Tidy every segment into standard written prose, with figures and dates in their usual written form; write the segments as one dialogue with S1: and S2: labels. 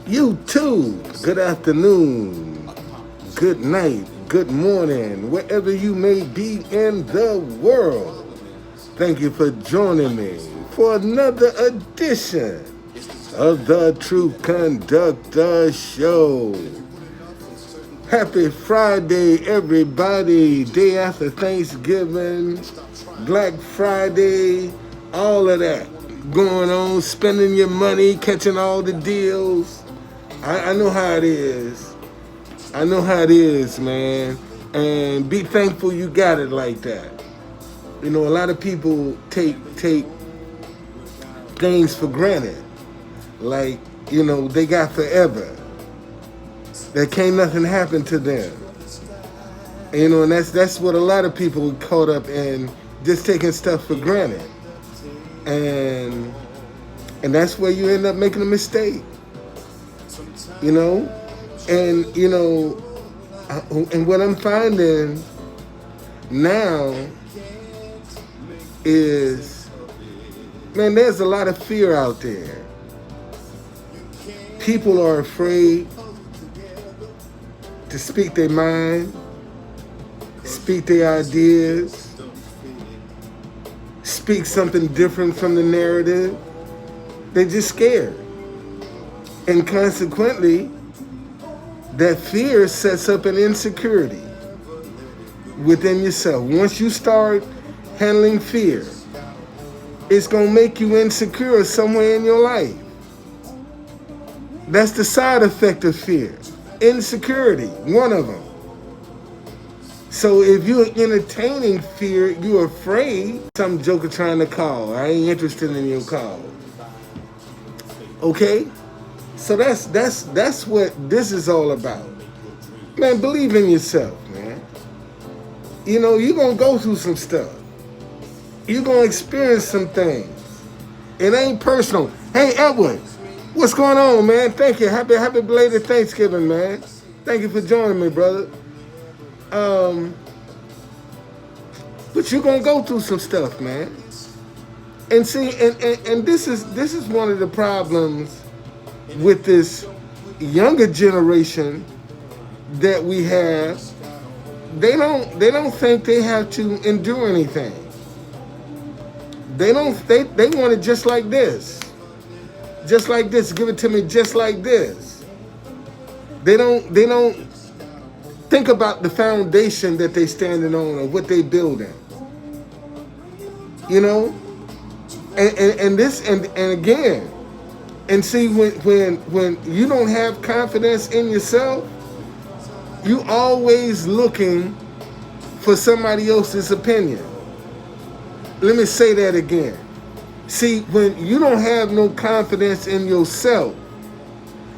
S1: You too. Good afternoon, good night, good morning, wherever you may be in the world. Thank you for joining me for another edition of the Truth Conductor Show. Happy Friday, everybody. Day after Thanksgiving, Black Friday, all of that going on, spending your money, catching all the deals. I know how it is. I know how it is, man. And be thankful you got it like that. You know, a lot of people take things for granted. Like, you know, they got forever. That can't nothing happen to them. You know, and that's what a lot of people caught up in, just taking stuff for granted. And that's where you end up making a mistake. You know? And, you know, and what I'm finding now is, man, there's a lot of fear out there. People are afraid to speak their mind, speak their ideas, speak something different from the narrative. They're just scared. And consequently, that fear sets up an insecurity within yourself. Once you start handling fear, it's going to make you insecure somewhere in your life. That's the side effect of fear. Insecurity, one of them. So if you're entertaining fear, you're afraid, some joker trying to call. I ain't interested in your call. Okay? So that's what this is all about. Man, believe in yourself, man. You know, you're going to go through some stuff. You're going to experience some things. It ain't personal. Hey, Edward, what's going on, man? Thank you. Happy belated Thanksgiving, man. Thank you for joining me, brother. But you're going to go through some stuff, man. And see, and this is one of the problems with this younger generation that we have. They don't think they have to endure anything. They want it just like this. Just like this. Give it to me just like this. They don't think about the foundation that they standing on or what they building. You know? And again, and see, when you don't have confidence in yourself, you always looking for somebody else's opinion. Let me say that again. See, when you don't have no confidence in yourself,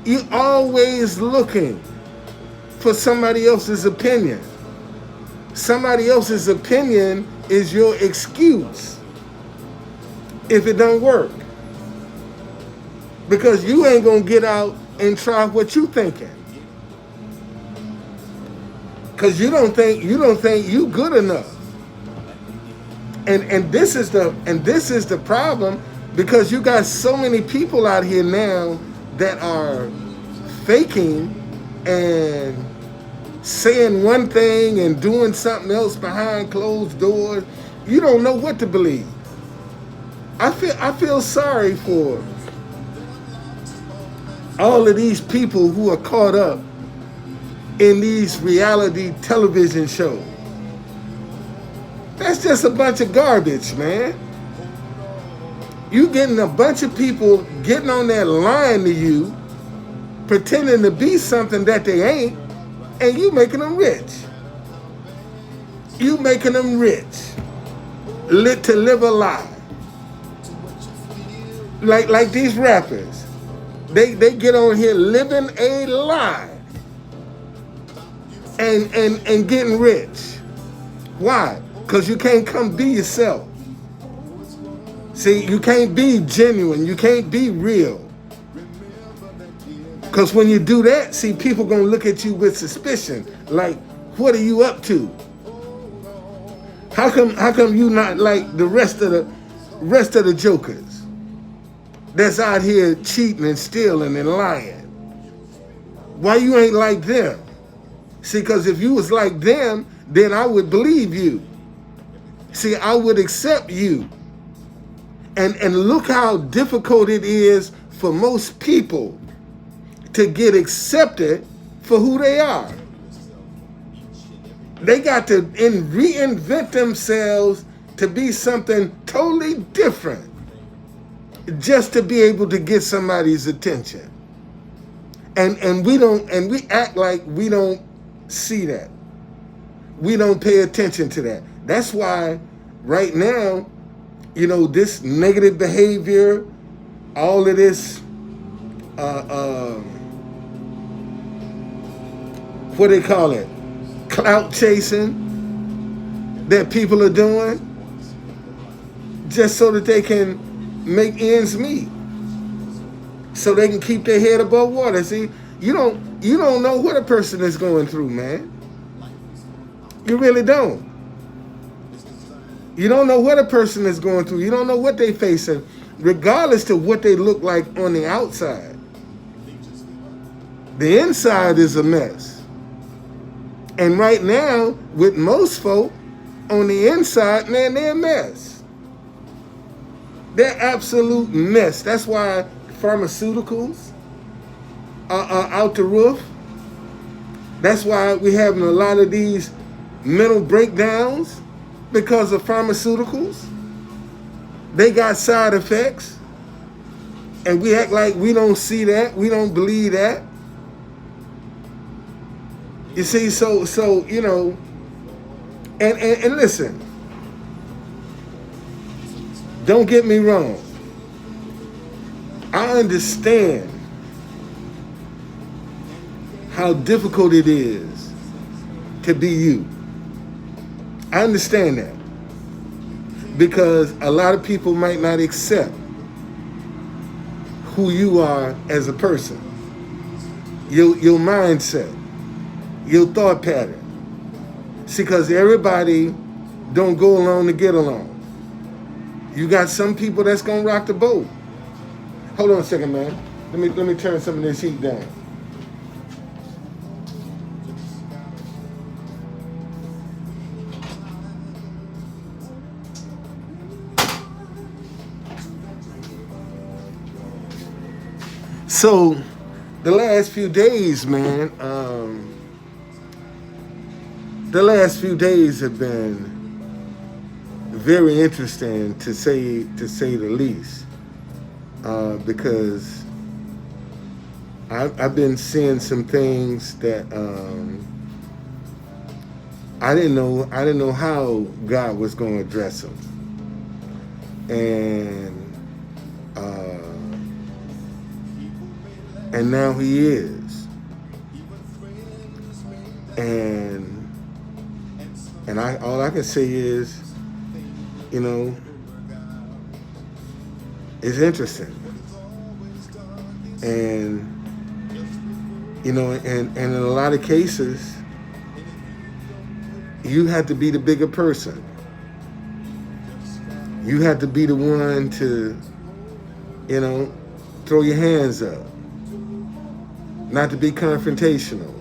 S1: you always looking for somebody else's opinion. Somebody else's opinion is your excuse if it don't work. Because you ain't gonna get out and try what you thinking. Because you don't think you good enough. And this is the problem, because you got so many people out here now that are faking and saying one thing and doing something else behind closed doors. You don't know what to believe. I feel sorry for all of these people who are caught up in these reality television shows. That's just a bunch of garbage, man. You getting a bunch of people getting on there lying to you, pretending to be something that they ain't, and you making them rich. You making them rich. To live a lie. Like these rappers. They get on here living a lie and getting rich. Why? Because you can't come be yourself. See, you can't be genuine. You can't be real. Because when you do that, see, people going to look at you with suspicion. Like, what are you up to? How come you not like the rest of the jokers? that's out here cheating and stealing and lying? Why you ain't like them? See, because if you was like them, then I would believe you. See, I would accept you. And look how difficult it is for most people to get accepted for who they are. They got to reinvent themselves to be something totally different just to be able to get somebody's attention. And we act like we don't see that. We don't pay attention to that. That's why right now, this negative behavior, all of this, what they call it, clout chasing that people are doing just so that they can make ends meet, so they can keep their head above water. See, you don't know what a person is going through, man. You really don't. You don't know what a person is going through. You don't know what they're facing, regardless of what they look like on the outside. The inside is a mess. And right now, with most folk, on the inside, man, they're a mess. They're absolute mess. That's why pharmaceuticals are out the roof. That's why we're having a lot of these mental breakdowns, because of pharmaceuticals. They got side effects, and we act like we don't see that, we don't believe that. You see, so and listen, don't get me wrong. I understand how difficult it is to be you. I understand that, because a lot of people might not accept who you are as a person, your mindset, your thought pattern. See, because everybody don't go along to get along. You got some people that's gonna rock the boat. Hold on a second, man. Let me turn some of this heat down. So, the last few days, man, the last few days have been very interesting, to say the least, because I've been seeing some things that I didn't know how God was going to address them, and now He is, and all I can say is, it's interesting, and and in a lot of cases, you have to be the bigger person. You have to be the one to, throw your hands up. Not to be confrontational.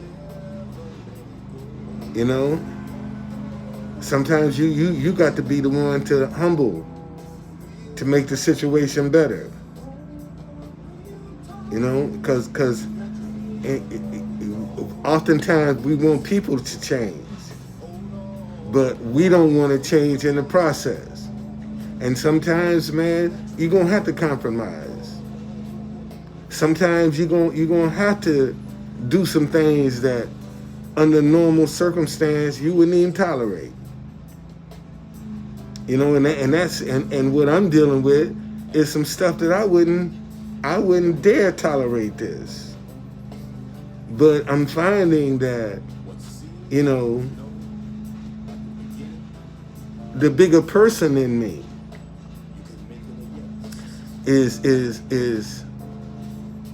S1: Sometimes you got to be the one to humble, to make the situation better. Because oftentimes we want people to change, but we don't want to change in the process. And sometimes, man, you're gonna have to compromise. Sometimes you're gonna have to do some things that, under normal circumstance, you wouldn't even tolerate. And what I'm dealing with is some stuff that I wouldn't dare tolerate this. But I'm finding that, the bigger person in me is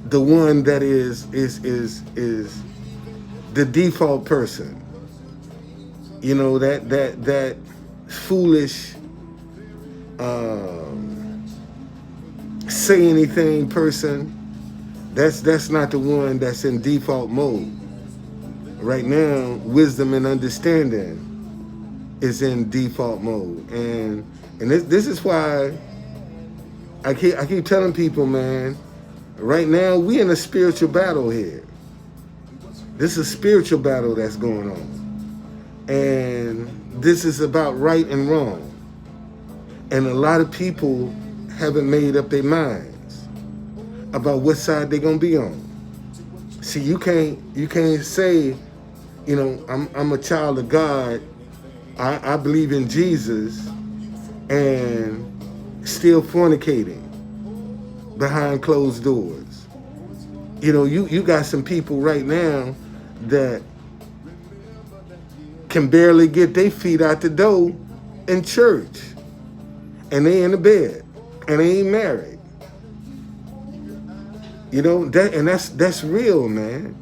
S1: the one that is the default person. That foolish say anything person, that's not the one that's in default mode. Right now, wisdom and understanding is in default mode. And this is why I keep telling people, man, right now we in a spiritual battle here. This is a spiritual battle that's going on. And this is about right and wrong. And a lot of people haven't made up their minds about what side they're gonna be on. See, you can't say, you know, I'm a child of God, I believe in Jesus, and still fornicating behind closed doors. You know, you got some people right now that can barely get their feet out the door in church, and they in the bed, and they ain't married. You know, that's real, man.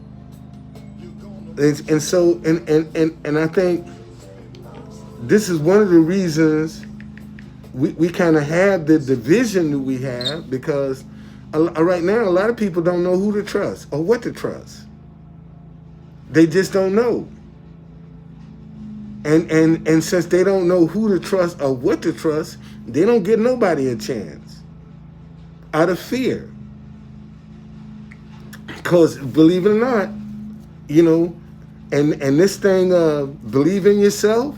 S1: And so I think this is one of the reasons we kind of have the division that we have, because right now a lot of people don't know who to trust or what to trust. They just don't know. And since they don't know who to trust or what to trust, they don't give nobody a chance out of fear. Because believe it or not, you know, and this thing of believe in yourself,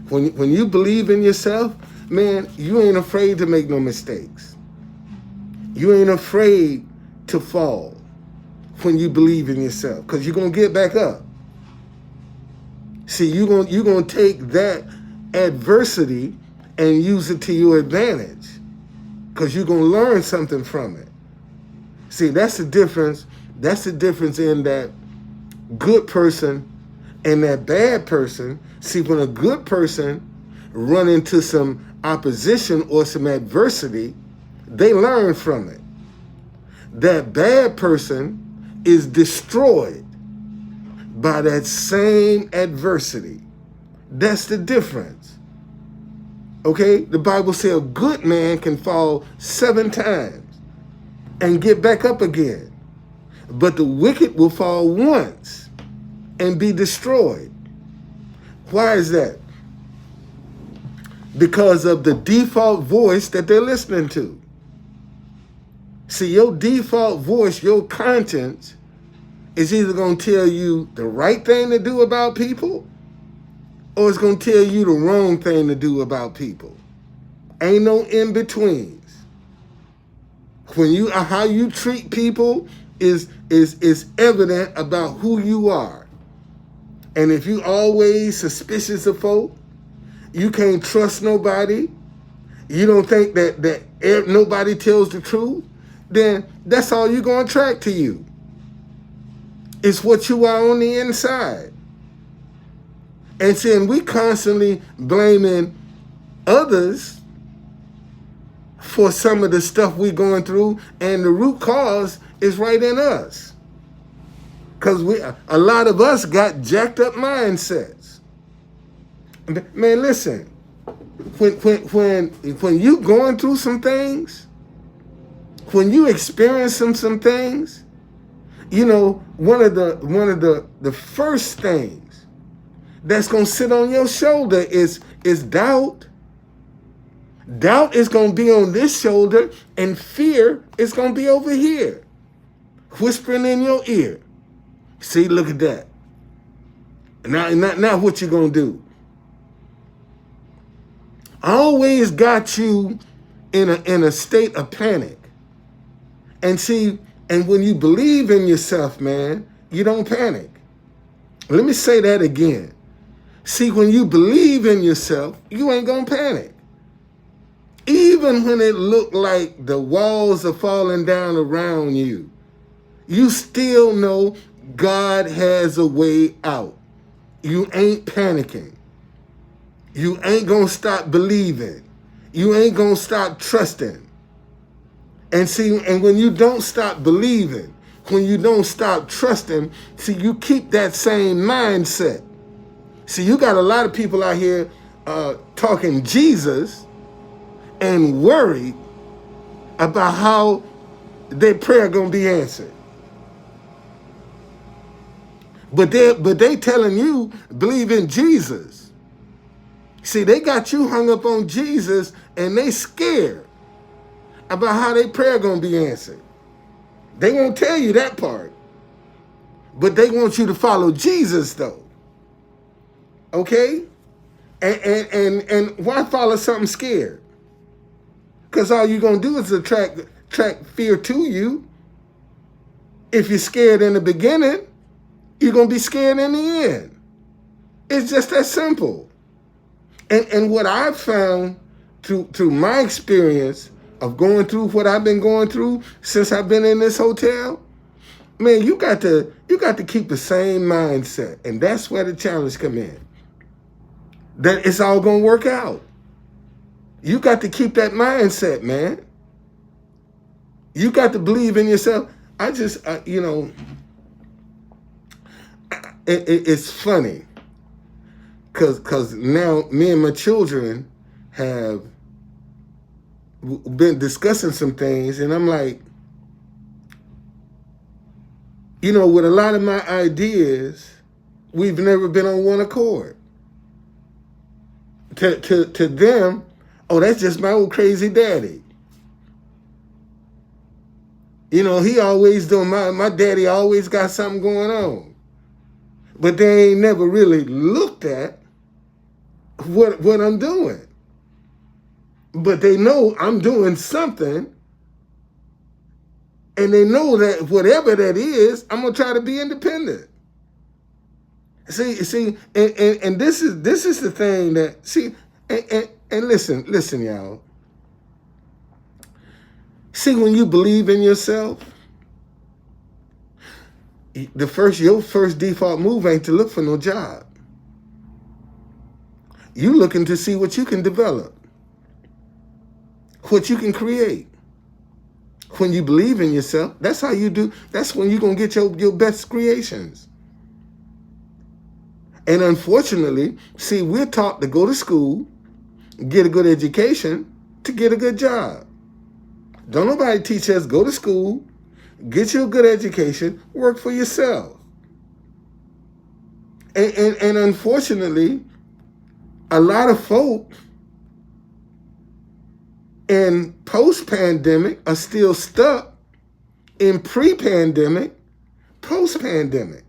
S1: when you believe in yourself, man, you ain't afraid to make no mistakes. You ain't afraid to fall when you believe in yourself, because you're going to get back up. See, you're going to take that adversity and use it to your advantage, because you're going to learn something from it. See, that's the difference. That's the difference in that good person and that bad person. See, when a good person run into some opposition or some adversity, they learn from it. That bad person is destroyed by that same adversity. That's the difference. Okay? The Bible says a good man can fall 7 times and get back up again. But the wicked will fall once and be destroyed. Why is that? Because of the default voice that they're listening to. See, your default voice, your conscience, is either going to tell you the right thing to do about people, or it's going to tell you the wrong thing to do about people. Ain't no in-betweens. How you treat people is evident about who you are. And if you always suspicious of folk, you can't trust nobody, you don't think that nobody tells the truth, then that's all you're going to attract to you. It's what you are on the inside. And seeing we constantly blaming others for some of the stuff we're going through, and the root cause is right in us. Because a lot of us got jacked up mindsets. Man, listen, when you going through some things, when you experience some things, you know, one of the first things that's gonna sit on your shoulder is doubt. Doubt is gonna be on this shoulder, and fear is gonna be over here, whispering in your ear. See, look at that. Now what you gonna do? I always got you in a state of panic. And see, and when you believe in yourself, man, you don't panic. Let me say that again. See, when you believe in yourself, you ain't gonna panic. Even when it look like the walls are falling down around you, you still know God has a way out. You ain't panicking. You ain't gonna stop believing. You ain't gonna stop trusting. And see, and when you don't stop believing, when you don't stop trusting, see, you keep that same mindset. See, you got a lot of people out here talking Jesus and worried about how their prayer gonna be answered. But they telling you believe in Jesus. See, they got you hung up on Jesus and they scared about how their prayer gonna be answered. They won't tell you that part. But they want you to follow Jesus though. Okay? And why follow something scared? Because all you're gonna do is attract fear to you. If you're scared in the beginning, you're gonna be scared in the end. It's just that simple. And what I've found through my experience of going through what I've been going through since I've been in this hotel, man, you got to keep the same mindset, and that's where the challenge come in. That it's all gonna work out. You got to keep that mindset, man. You got to believe in yourself. I just, it's funny. Cause now me and my children have been discussing some things, and I'm like, with a lot of my ideas, we've never been on one accord. To them, oh, that's just my old crazy daddy. He always doing, my daddy always got something going on. But they ain't never really looked at what I'm doing. But they know I'm doing something, and they know that whatever that is, I'm gonna try to be independent. See, and this is the thing that and listen, y'all. See, when you believe in yourself, your first default move ain't to look for no job. You looking to see what you can develop, what you can create. When you believe in yourself, that's how you do. That's when you're gonna get your best creations. And unfortunately, see, we're taught to go to school, get a good education, to get a good job. Don't nobody teach us go to school, get you a good education, work for yourself. And unfortunately, a lot of folk in post-pandemic are still stuck in pre-pandemic, post-pandemic.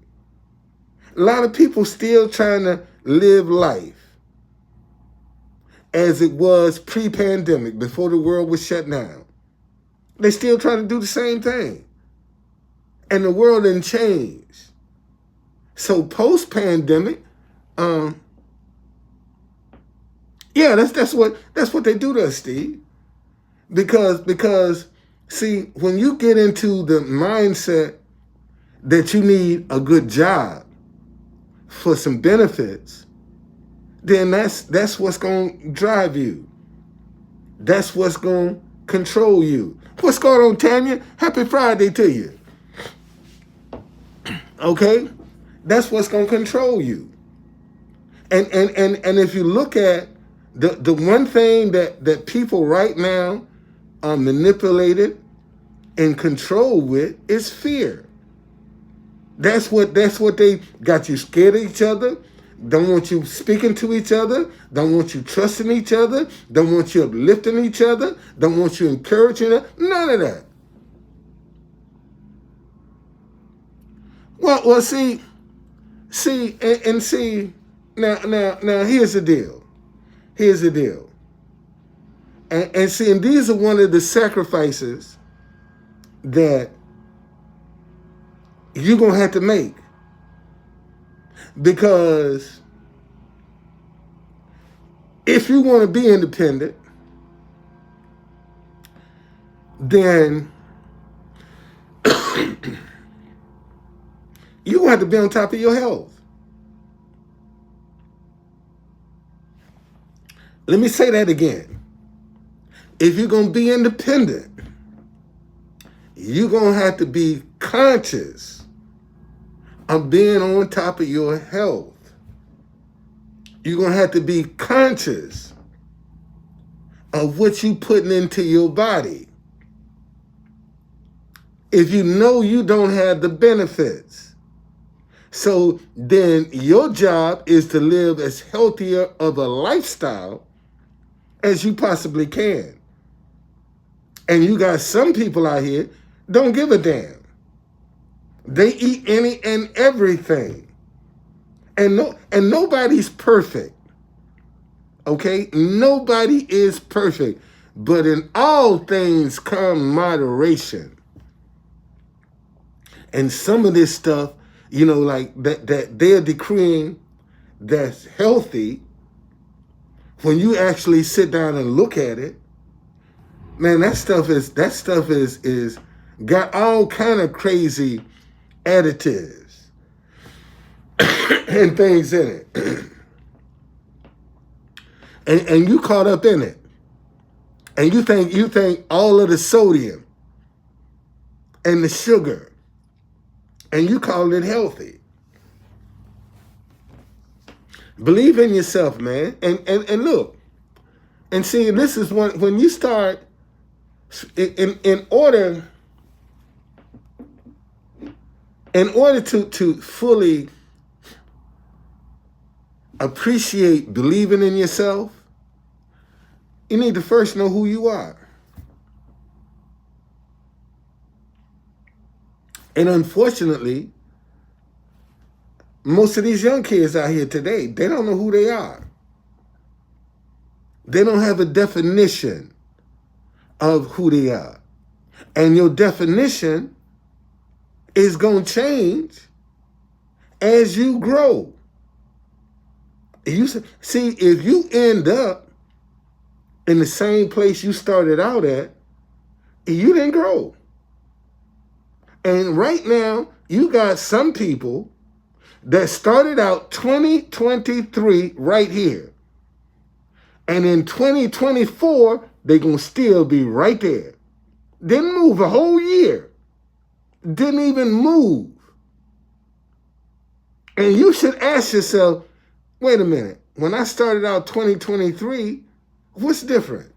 S1: A lot of people still trying to live life as it was pre-pandemic, before the world was shut down. They still trying to do the same thing. And the world didn't change. So post-pandemic, that's what they do to us, Steve. Because see, when you get into the mindset that you need a good job for some benefits, then that's what's going to drive you. That's what's going to control you. What's going on, Tanya? Happy Friday to you. Okay? That's what's going to control you. And if you look at the one thing that people right now are manipulated and controlled with is fear. That's what they got you scared of each other, don't want you speaking to each other, don't want you trusting each other, don't want you uplifting each other, don't want you encouraging them, none of that. Well, see, now here's the deal. Here's the deal. And see, and these are one of the sacrifices that you're going to have to make. Because if you want to be independent, then you're going to have to be on top of your health. Let me say that again. If you're going to be independent, you're going to have to be conscious of being on top of your health. You're going to have to be conscious of what you're putting into your body. if you know you don't have the benefits? So then your job is to live as healthier of a lifestyle as you possibly can. And you got some people out here don't give a damn. They eat any and everything. And nobody's perfect. Okay? Nobody is perfect. But in all things come moderation. And some of this stuff, like that they're decreeing that's healthy, when you actually sit down and look at it, man, that stuff is got all kind of crazy additives and things in it. and you caught up in it. And you think all of the sodium and the sugar, and you call it healthy. Believe in yourself, man. And look, and see, this is when you start in order to fully appreciate believing in yourself, you need to first know who you are. And unfortunately, most of these young kids out here today, they don't know who they are. They don't have a definition of who they are. And your definition is going to change as you grow. See, if you end up in the same place you started out at, you didn't grow. And right now, you got some people that started out 2023 right here. And in 2024, they're going to still be right there. Didn't move a whole year. Didn't even move. And you should ask yourself, wait a minute, when I started out 2023, what's different?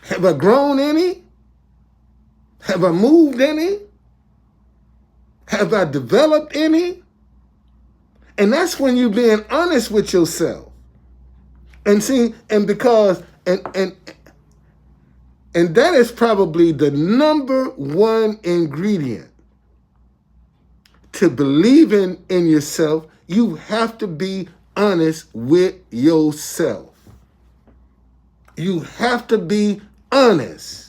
S1: Have I grown any? Have I moved any? Have I developed any? And that's when you're being honest with yourself. And see, and because, and that is probably the number one ingredient to believing in yourself. You have to be honest with yourself. You have to be honest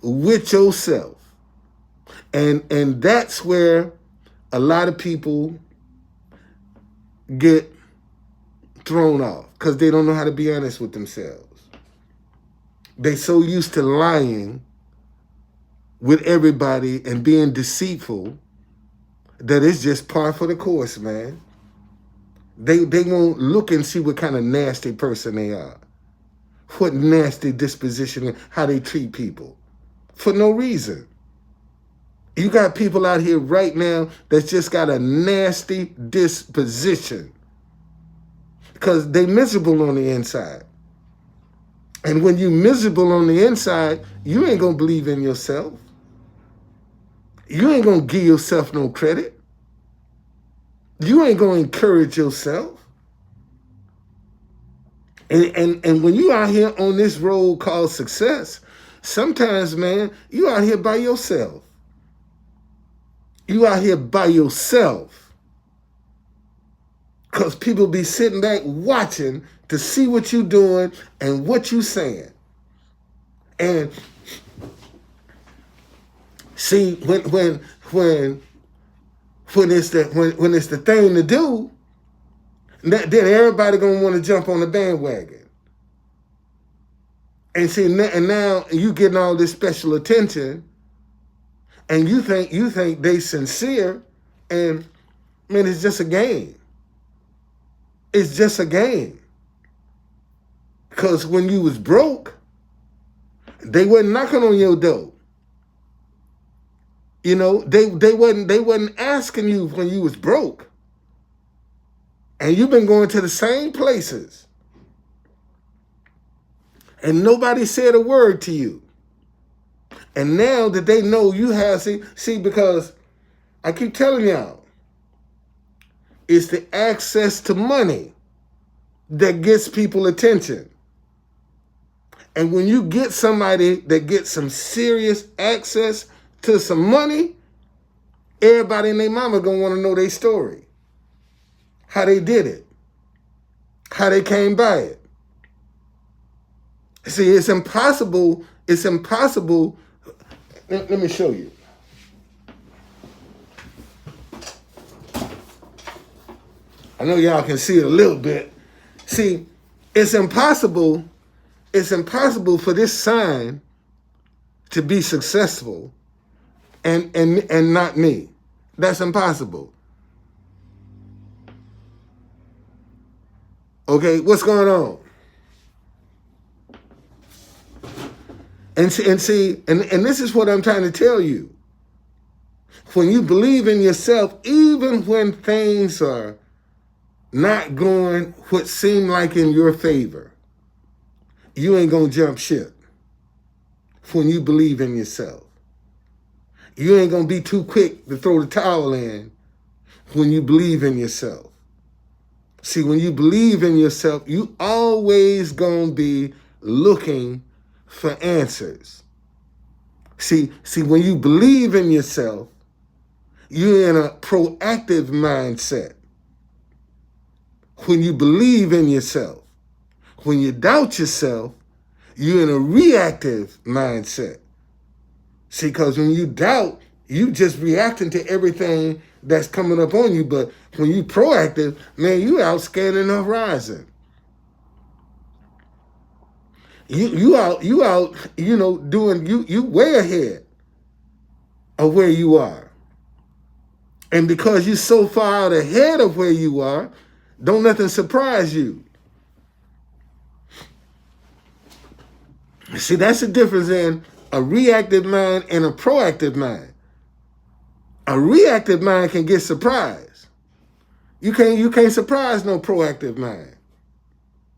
S1: with yourself. And that's where a lot of people get thrown off, because they don't know how to be honest with themselves. They're so used to lying with everybody and being deceitful that it's just par for the course, man. They won't look and see what kind of nasty person they are, what nasty disposition, how they treat people, for no reason. You got people out here right now that's just got a nasty disposition because they miserable on the inside. And when you miserable on the inside, you ain't going to believe in yourself. You ain't going to give yourself no credit. You ain't going to encourage yourself. And when you out here on this road called success, sometimes, man, you out here by yourself. You out here by yourself. Because people be sitting back watching to see what you doing and what you saying. And see, when it's the thing to do, then everybody gonna want to jump on the bandwagon. And see, and now you getting all this special attention, and you think they sincere, and man, it's just a game. It's just a game. Because when you was broke, they wasn't knocking on your door. You know, they wasn't asking you when you was broke. And you've been going to the same places. And nobody said a word to you. And now that they know you have, because I keep telling y'all, it's the access to money that gets people attention. And when you get somebody that gets some serious access to some money, everybody and their mama gonna want to know their story. How they did it. How they came by it. See, it's impossible. It's impossible. Let me show you. I know y'all can see it a little bit. See, it's impossible. It's impossible for this sign to be successful and not me. That's impossible. Okay, what's going on? And see, this is what I'm trying to tell you. When you believe in yourself, even when things are not going what seem like in your favor, you ain't gonna jump ship. When you believe in yourself, you ain't gonna be too quick to throw the towel in when you believe in yourself. See, when you believe in yourself, you always gonna be looking for answers. See, when you believe in yourself, you're in a proactive mindset. When you believe in yourself, when you doubt yourself, you're in a reactive mindset. See, because when you doubt, you just reacting to everything that's coming up on you. But when you proactive, man, you out scanning the horizon. You out, doing, you way ahead of where you are. And because you're so far out ahead of where you are, don't nothing surprise you. See, that's the difference in a reactive mind and a proactive mind. A reactive mind can get surprised. You can't surprise no proactive mind.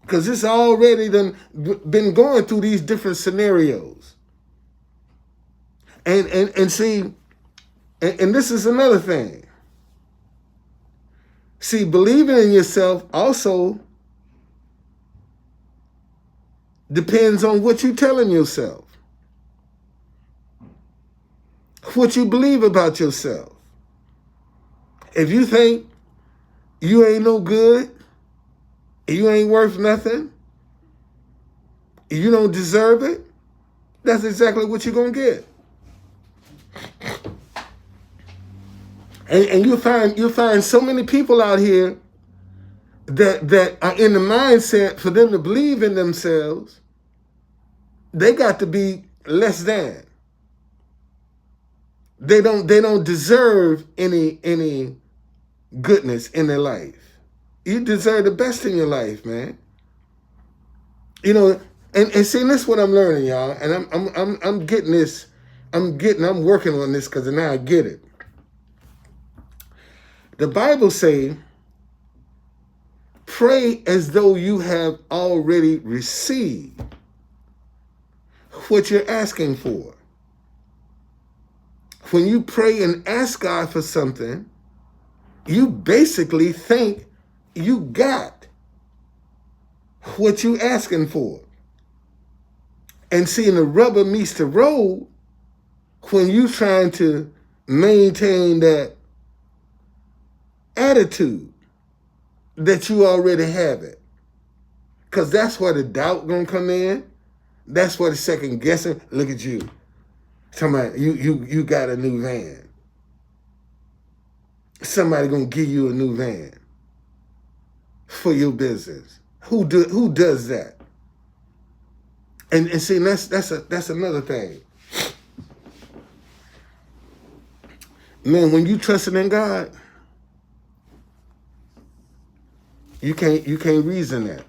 S1: Because it's already been going through these different scenarios. And see, and this is another thing. See, believing in yourself also depends on what you're telling yourself. What you believe about yourself. If you think you ain't no good, you ain't worth nothing, you don't deserve it, that's exactly what you're going to get. And you'll find so many people out here that are in the mindset for them to believe in themselves, they got to be less than. They don't deserve any goodness in their life. You deserve the best in your life, man. And see, this is what I'm learning, y'all. And I'm getting this. I'm working on this because now I get it. The Bible say, pray as though you have already received what you're asking for. When you pray and ask God for something, you basically think you got what you asking for. And seeing the rubber meets the road when you trying to maintain that attitude that you already have it. Because that's where the doubt gonna come in. That's where the second guessing. Look at you. Somebody, you got a new van. Somebody gonna give you a new van for your business. Who does that? And see, that's another thing. Man, when you trusting in God, you can't reason that.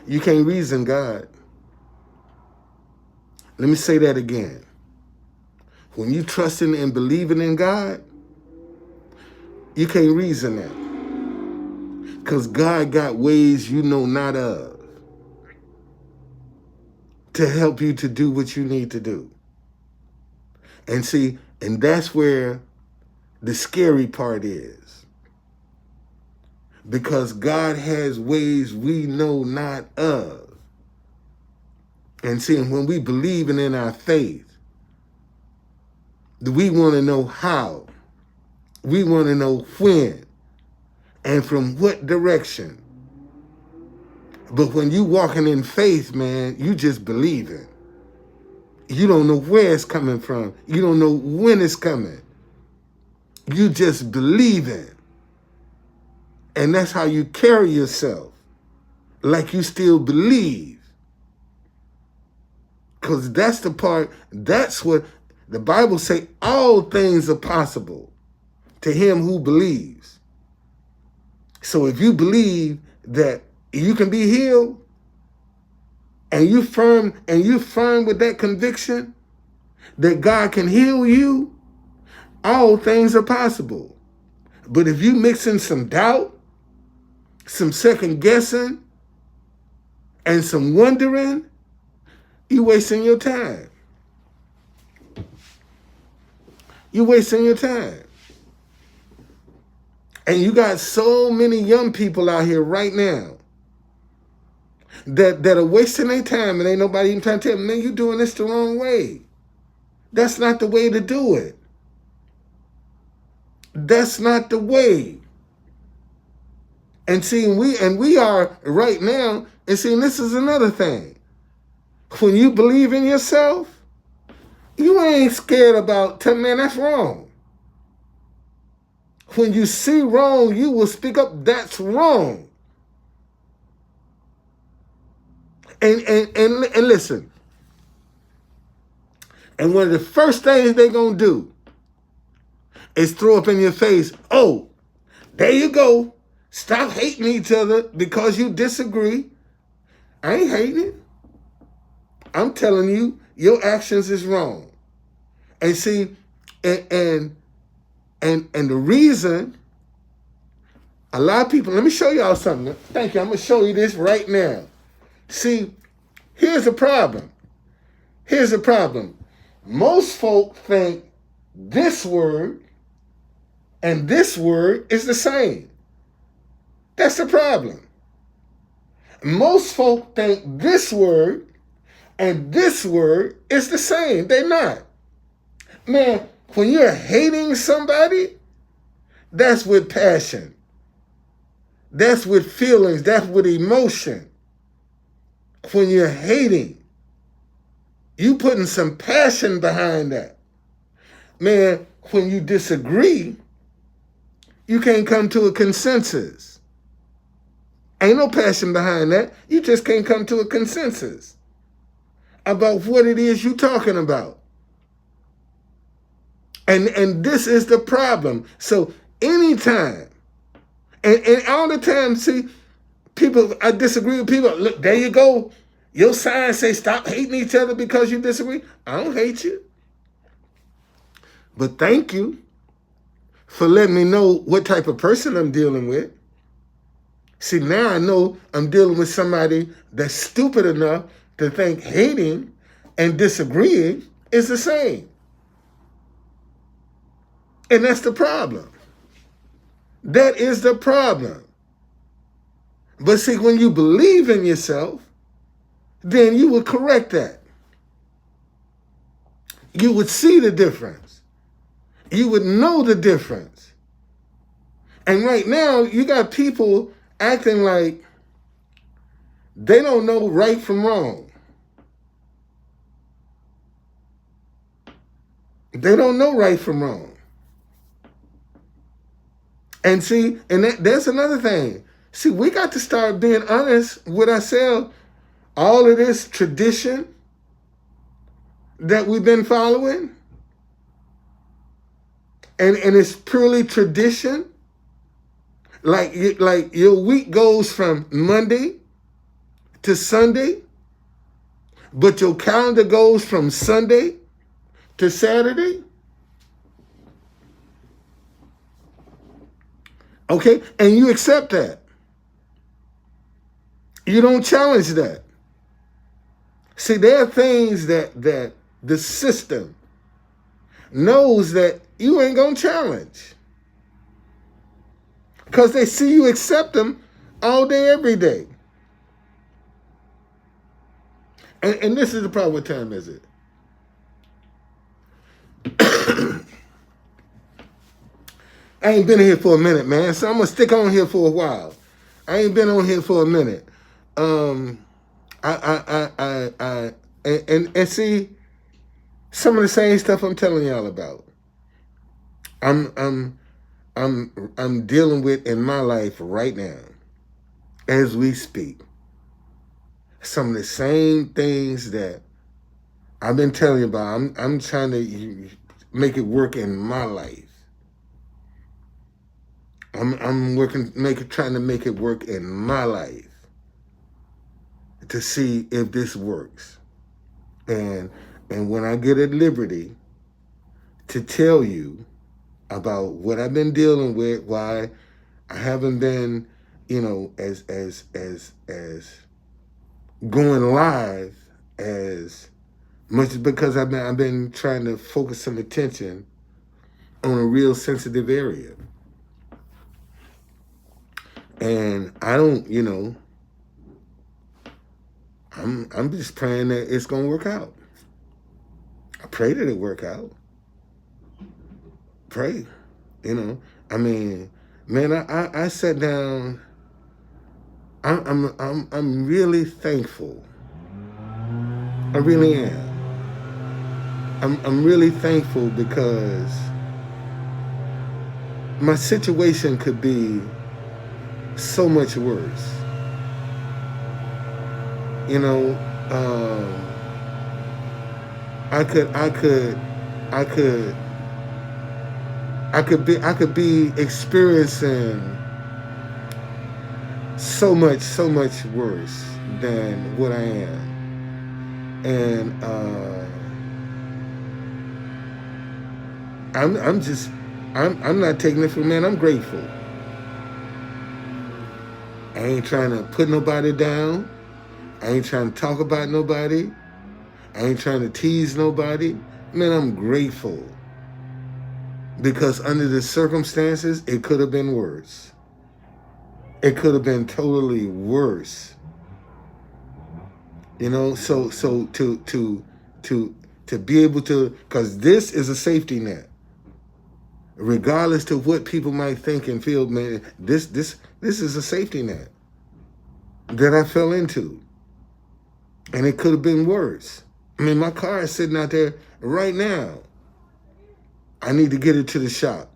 S1: You can't reason God. Let me say that again. When you trusting and believing in God, you can't reason that. Because God got ways you know not of to help you to do what you need to do. And see, and that's where the scary part is. Because God has ways we know not of. And see, when we believe in our faith, we want to know how. We want to know when. And from what direction. But when you walking in faith, man, you just believing. You don't know where it's coming from. You don't know when it's coming. You just believing. And that's how you carry yourself. Like you still believe. Because that's the part, that's what the Bible say, all things are possible to him who believes. So if you believe that you can be healed, and you firm with that conviction that God can heal you, all things are possible. But if you mix in some doubt, some second guessing, and some wondering, you're wasting your time. You're wasting your time. And you got so many young people out here right now that are wasting their time, and ain't nobody even trying to tell them, man, you're doing this the wrong way. That's not the way to do it. That's not the way. And see, we are right now, and see, this is another thing. When you believe in yourself, you ain't scared about telling, man, that's wrong. When you see wrong, you will speak up, that's wrong. And listen. And one of the first things they're going to do is throw up in your face, oh, there you go. Stop hating each other because you disagree. I ain't hating it. I'm telling you, your actions is wrong. And see, and the reason a lot of people, let me show y'all something. Thank you. I'm going to show you this right now. See, here's the problem. Here's the problem. Most folk think this word and this word is the same. That's the problem. Most folk think this word and this word is the same. They're not. Man, when you're hating somebody, that's with passion. That's with feelings. That's with emotion. When you're hating, you putting some passion behind that. Man, when you disagree, you can't come to a consensus. Ain't no passion behind that. You just can't come to a consensus about what it is you're talking about. And this is the problem. So anytime, and all the time, see, people, I disagree with people. Look, there you go. Your sign say stop hating each other because you disagree. I don't hate you. But thank you for letting me know what type of person I'm dealing with. See, now I know I'm dealing with somebody that's stupid enough to think hating and disagreeing is the same. And that's the problem. That is the problem. But see, when you believe in yourself, then you would correct that. You would see the difference. You would know the difference. And right now, you got people acting like they don't know right from wrong. They don't know right from wrong. And see, and that's another thing. See, we got to start being honest with ourselves. All of this tradition that we've been following, and it's purely tradition. Like your week goes from Monday to Sunday, but your calendar goes from Sunday to Saturday. Okay, and you accept that. You don't challenge that. See, there are things that the system knows that you ain't gonna challenge, because they see you accept them all day, every day. And this is the problem. What time is it? I ain't been here for a minute, man, so I'm gonna stick on here for a while. I ain't been on here for a minute. And see, some of the same stuff I'm telling y'all about. I'm dealing with in my life right now, as we speak. Some of the same things that I've been telling you about. I'm trying to make it work in my life. I'm trying to make it work in my life to see if this works. And when I get at liberty to tell you about what I've been dealing with, why I haven't been, as going live as much, because I've been trying to focus some attention on a real sensitive area. And I don't, I'm just praying that it's gonna work out. I pray that it work out. Pray, I mean, man, I sat down. I'm really thankful. I really am. I'm really thankful, because my situation could be so much worse. I could be experiencing so much worse than what I am. And I'm not taking it for, man, I'm grateful. I ain't trying to put nobody down. I ain't trying to talk about nobody. I ain't trying to tease nobody. Man, I'm grateful. Because under the circumstances, it could have been worse. It could have been totally worse. So to be able to, because this is a safety net. Regardless to what people might think and feel, man, this is a safety net that I fell into. And it could have been worse. I mean, my car is sitting out there right now. I need to get it to the shop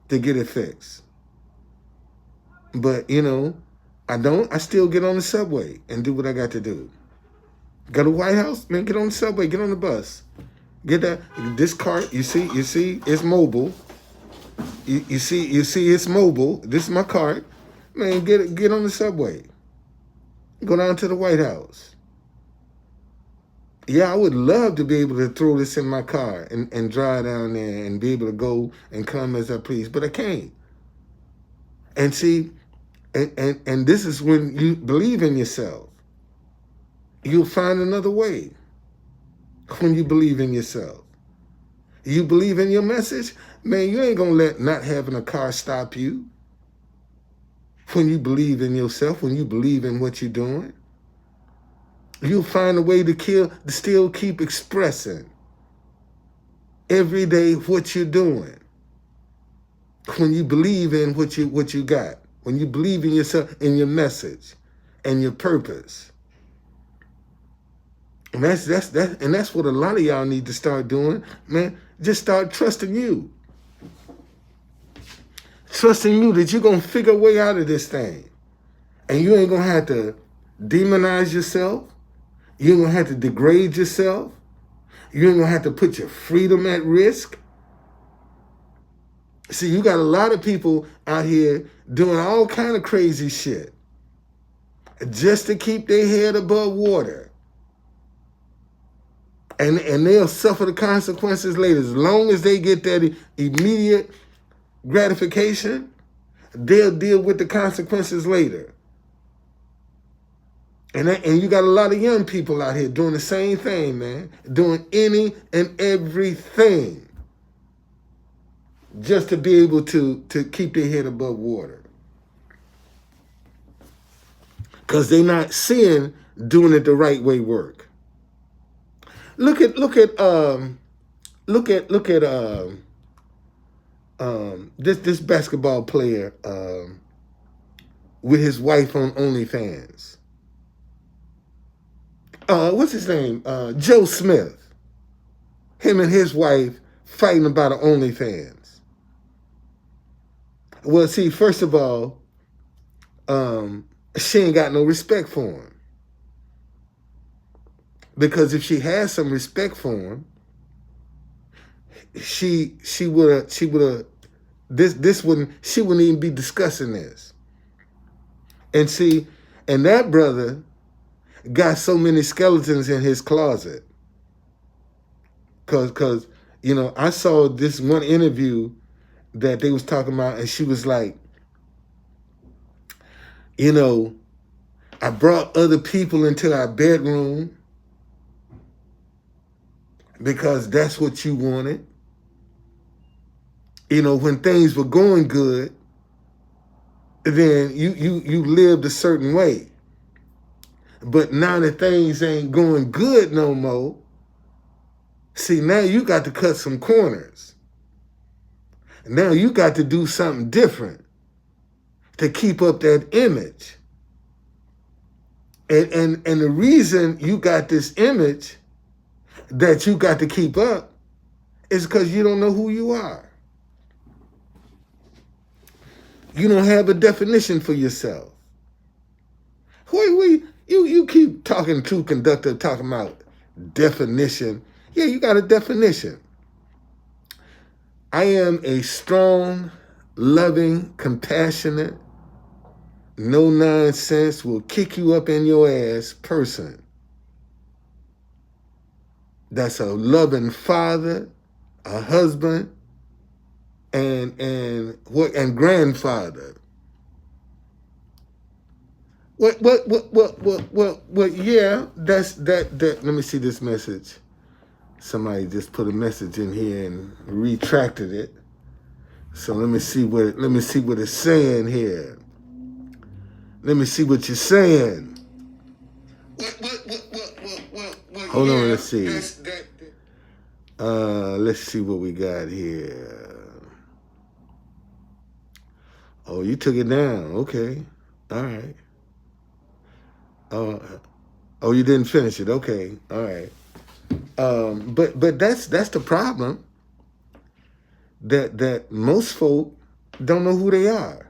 S1: to get it fixed. But, I still get on the subway and do what I got to do. Go to White House, man, get on the subway, get on the bus. Get this cart, you see, it's mobile. You see, it's mobile. This is my cart. Man, get on the subway. Go down to the White House. Yeah, I would love to be able to throw this in my car and drive down there and be able to go and come as I please, but I can't. And see, and this is when you believe in yourself. You'll find another way when you believe in yourself. You believe in your message, man, you ain't gonna let not having a car stop you. When you believe in yourself, when you believe in what you're doing, you'll find a way to still keep expressing every day what you're doing. When you believe in what you got, when you believe in yourself, in your message, and your purpose. And that's what a lot of y'all need to start doing, man. Just start trusting you. Trusting you that you're gonna figure a way out of this thing. And you ain't gonna have to demonize yourself. You ain't gonna have to degrade yourself. You ain't gonna have to put your freedom at risk. See, you got a lot of people out here doing all kind of crazy shit just to keep their head above water. And they'll suffer the consequences later. As long as they get that immediate gratification, they'll deal with the consequences later. And you got a lot of young people out here doing the same thing, man. Doing any and everything just to be able to keep their head above water. Because they're not seeing doing it the right way work. Look at this basketball player with his wife on OnlyFans. What's his name? Joe Smith. Him and his wife fighting about an OnlyFans. Well, see, first of all, she ain't got no respect for him. Because if she had some respect for him, she wouldn't even be discussing this. And see, and that brother got so many skeletons in his closet. Cause I saw this one interview that they was talking about, and she was like, I brought other people into our bedroom because that's what you wanted. When things were going good, then you lived a certain way. But now that things ain't going good no more, see, now you got to cut some corners. Now you got to do something different to keep up that image. And the reason you got this image that you got to keep up is because you don't know who you are. You don't have a definition for yourself. You keep talking truth conductor, talking about definition. Yeah, you got a definition. I am a strong, loving, compassionate, no nonsense, will kick you up in your ass person. That's a loving father, a husband, and grandfather. What? Yeah, that's that. Let me see this message. Somebody just put a message in here and retracted it. So let me see what it's saying here. Let me see what you're saying. Hold on, let's see. Let's see what we got here. Oh, you took it down. Okay. All right. Oh, you didn't finish it. Okay. All right. But that's the problem. That most folk don't know who they are.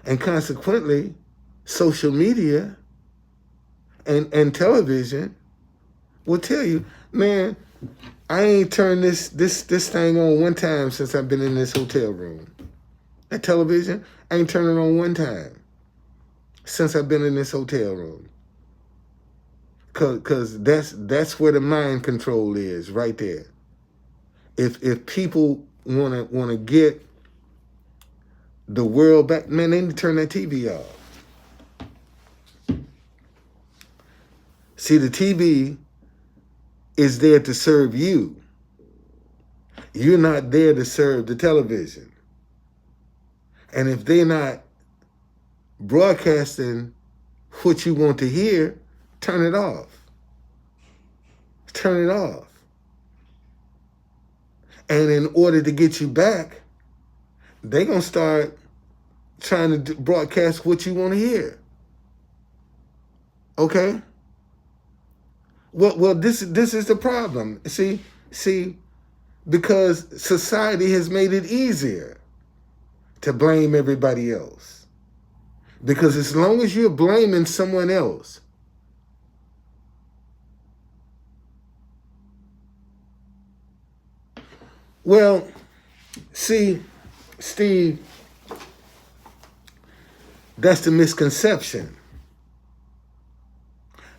S1: And consequently, social media and television will tell you, man, I ain't turned this thing on one time since I've been in this hotel room. That television, I ain't turned it on one time since I've been in this hotel room. Cause that's where the mind control is, right there. If people wanna get the world back, man, they need to turn that TV off. See, the TV is there to serve you. You're not there to serve the television. And if they're not broadcasting what you want to hear, turn it off. Turn it off. And in order to get you back, they're going to start trying to broadcast what you want to hear. Okay? Well, this is the problem. See, because society has made it easier to blame everybody else. Because as long as you're blaming someone else, well, see, Steve, that's the misconception.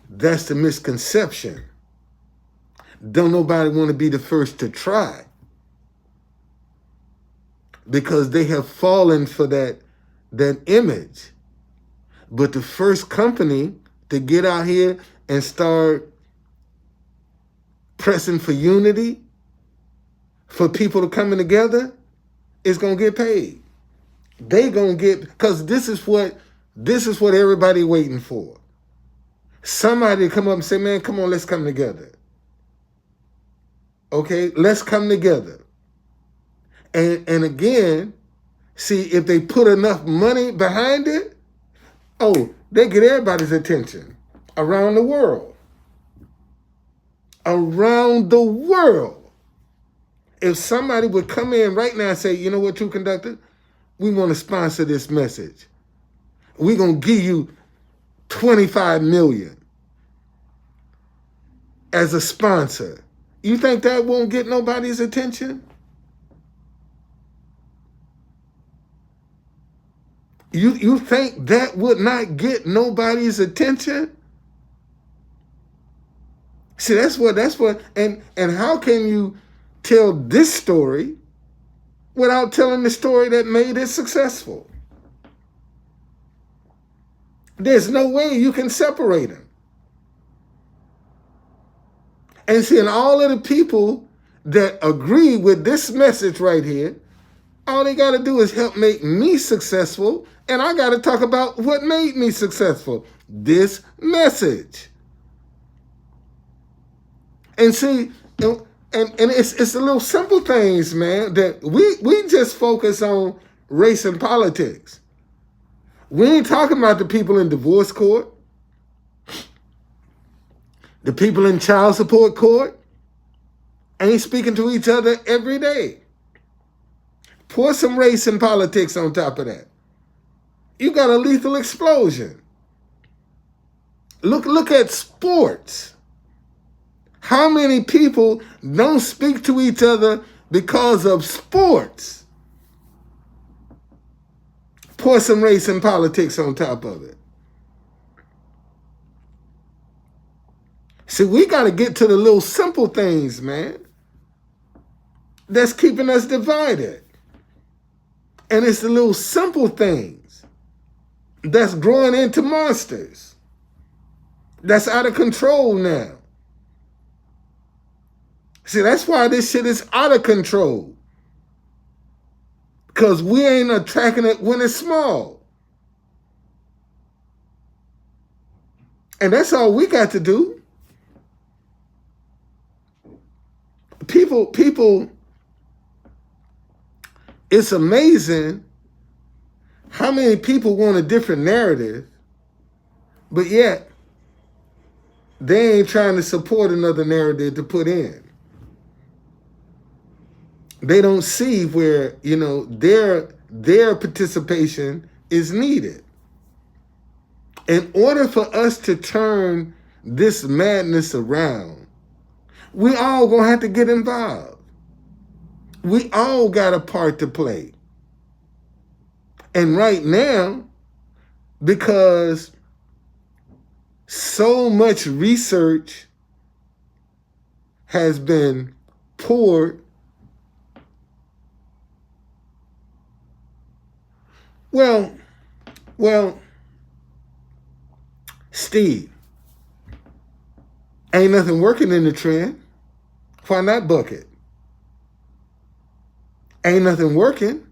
S1: That's the misconception. Don't nobody want to be the first to try. Because they have fallen for that image. But the first company to get out here and start pressing for unity, for people to coming together, is going to get paid. They going to get, because this is what everybody waiting for. Somebody to come up and say, man, come on, let's come together. Okay, let's come together. And again, see, if they put enough money behind it, they get everybody's attention around the world. Around the world. If somebody would come in right now and say, you know what, True Conductor, we want to sponsor this message. We're going to give you $25 million as a sponsor. You think that won't get nobody's attention? You think that would not get nobody's attention? See, that's what, and how can you tell this story without telling the story that made it successful? There's no way you can separate them. And see, and all of the people that agree with this message right here, all they got to do is help make me successful, and I got to talk about what made me successful, this message. And see, and it's the little simple things, man, that we just focus on race and politics. We ain't talking about the people in divorce court, the people in child support court, ain't speaking to each other every day. Pour some race and politics on top of that. You got a lethal explosion. Look at sports. How many people don't speak to each other because of sports? Pour some race and politics on top of it. See, we got to get to the little simple things, man, that's keeping us divided. And it's the little simple things that's growing into monsters. That's out of control now. See, that's why this shit is out of control. Because we ain't attacking it when it's small. And that's all we got to do. People, it's amazing how many people want a different narrative, but yet they ain't trying to support another narrative to put in. They don't see where, their participation is needed. In order for us to turn this madness around, we all gonna have to get involved. We all got a part to play. And right now, because so much research has been poured, well, Steve, ain't nothing working in the trend. Why not bucket? Ain't nothing working.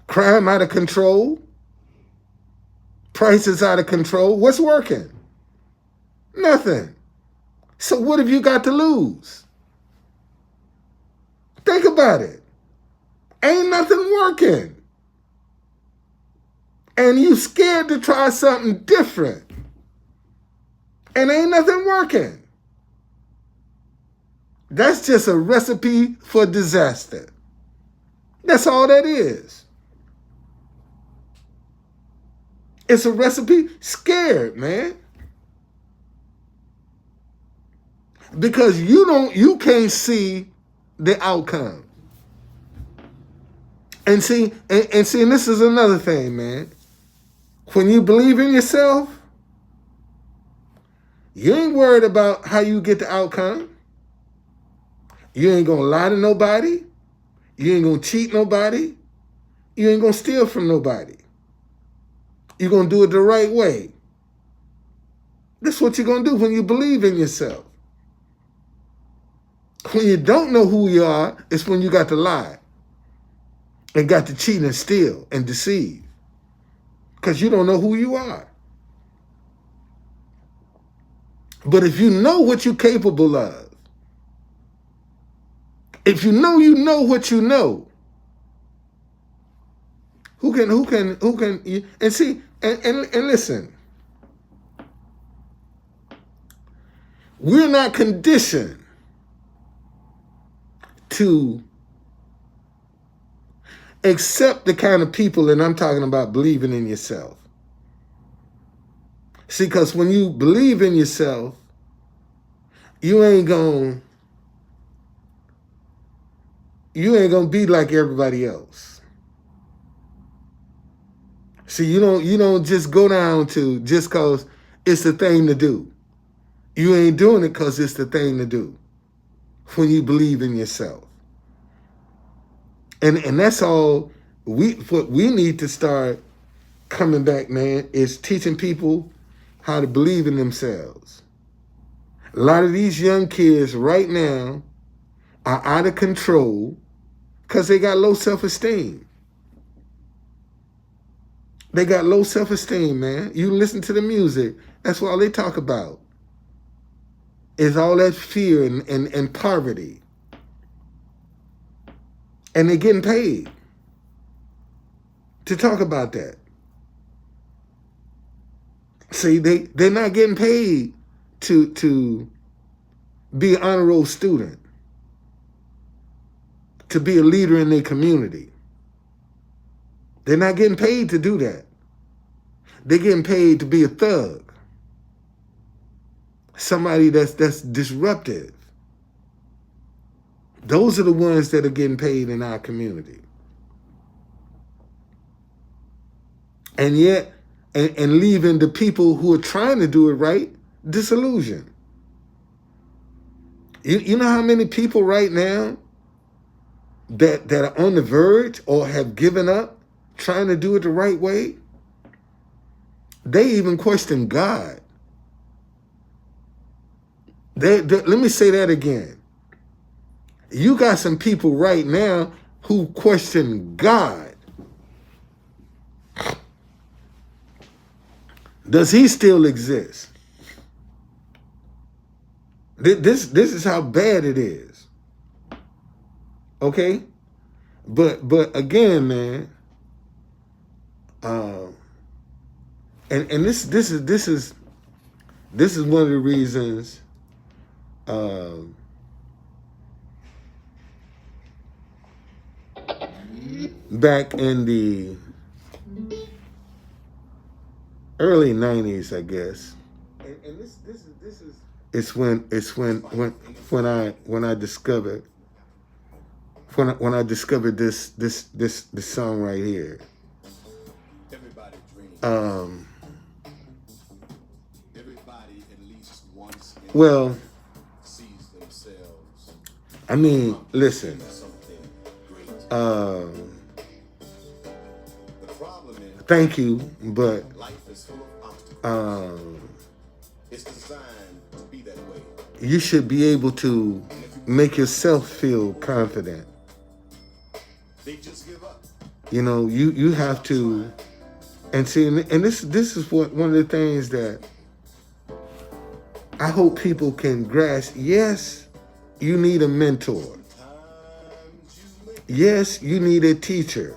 S1: Crime out of control. Prices out of control. What's working? Nothing. So what have you got to lose? Think about it. Ain't nothing working. And you scared to try something different. And ain't nothing working. That's just a recipe for disaster. That's all that is. It's a recipe. Scared, man. Because you can't see the outcome. And see, and this is another thing, man. When you believe in yourself, you ain't worried about how you get the outcome. You ain't gonna lie to nobody. You ain't gonna cheat nobody. You ain't gonna steal from nobody. You're going to do it the right way. That's what you're going to do when you believe in yourself. When you don't know who you are, it's when you got to lie and got to cheat and steal and deceive because you don't know who you are. But if you know what you're capable of, if you know what you know, who can, and see, and listen, we're not conditioned to accept the kind of people, and I'm talking about believing in yourself. See, because when you believe in yourself, you ain't gonna be like everybody else. See, you don't just go down to just cause it's the thing to do. You ain't doing it because it's the thing to do when you believe in yourself. And that's all what we need to start coming back, man, is teaching people how to believe in themselves. A lot of these young kids right now are out of control because they got low self-esteem. They got low self-esteem, man. You listen to the music, that's all they talk about. Is all that fear and poverty. And they're getting paid to talk about that. See, they're not getting paid to be an honor roll student, to be a leader in their community. They're not getting paid to do that. They're getting paid to be a thug, somebody that's disruptive. Those are the ones that are getting paid in our community. And yet, and leaving the people who are trying to do it right disillusioned. You know how many people right now that are on the verge or have given up trying to do it the right way? They even question God. Let me say that again. You got some people right now who question God. Does he still exist? This is how bad it is. Okay? But again, man, and this is one of the reasons back in the early 90s, I guess. And this is it's when I discovered this song right here.
S2: Everybody at least once
S1: well,
S2: sees themselves.
S1: I mean, listen.
S2: Something great. The problem is,
S1: thank you, but
S2: life is full of obstacles. It's designed to be that way.
S1: You should be able to make yourself feel confident.
S2: They just give up.
S1: You know, you have to, and see, and this is what one of the things that I hope people can grasp. Yes, you need a mentor. Yes, you need a teacher.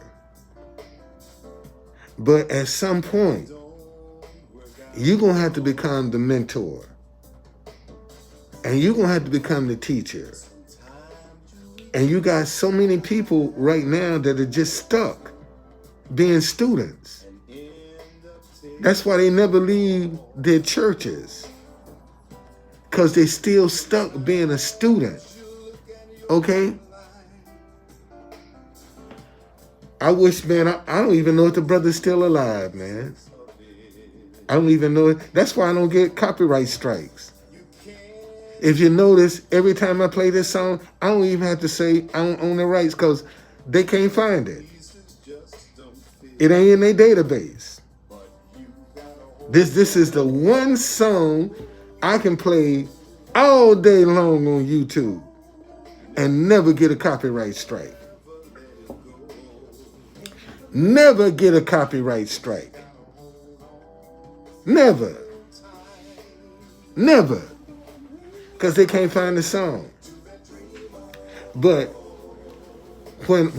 S1: But at some point, you're going to have to become the mentor. And you're going to have to become the teacher. And you got so many people right now that are just stuck being students. That's why they never leave their churches. Because they still stuck being a student. Okay? I wish, man, I don't even know if the brother's still alive, man. I don't even know it. That's why I don't get copyright strikes. If you notice, every time I play this song, I don't even have to say I don't own the rights because they can't find it. It ain't in their database. This is the one song I can play all day long on YouTube and never get a copyright strike. Never get a copyright strike. Never. Never. Because they can't find the song. But when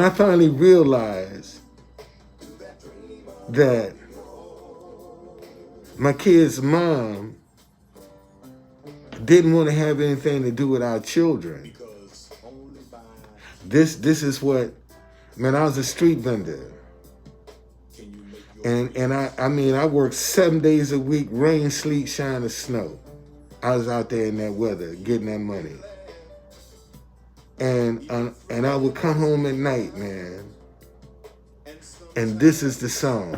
S1: I finally realized that my kid's mom didn't want to have anything to do with our children. This is what, man, I was a street vendor. And I worked 7 days a week, rain, sleet, shine, or snow. I was out there in that weather, getting that money. And I would come home at night, man. And this is the song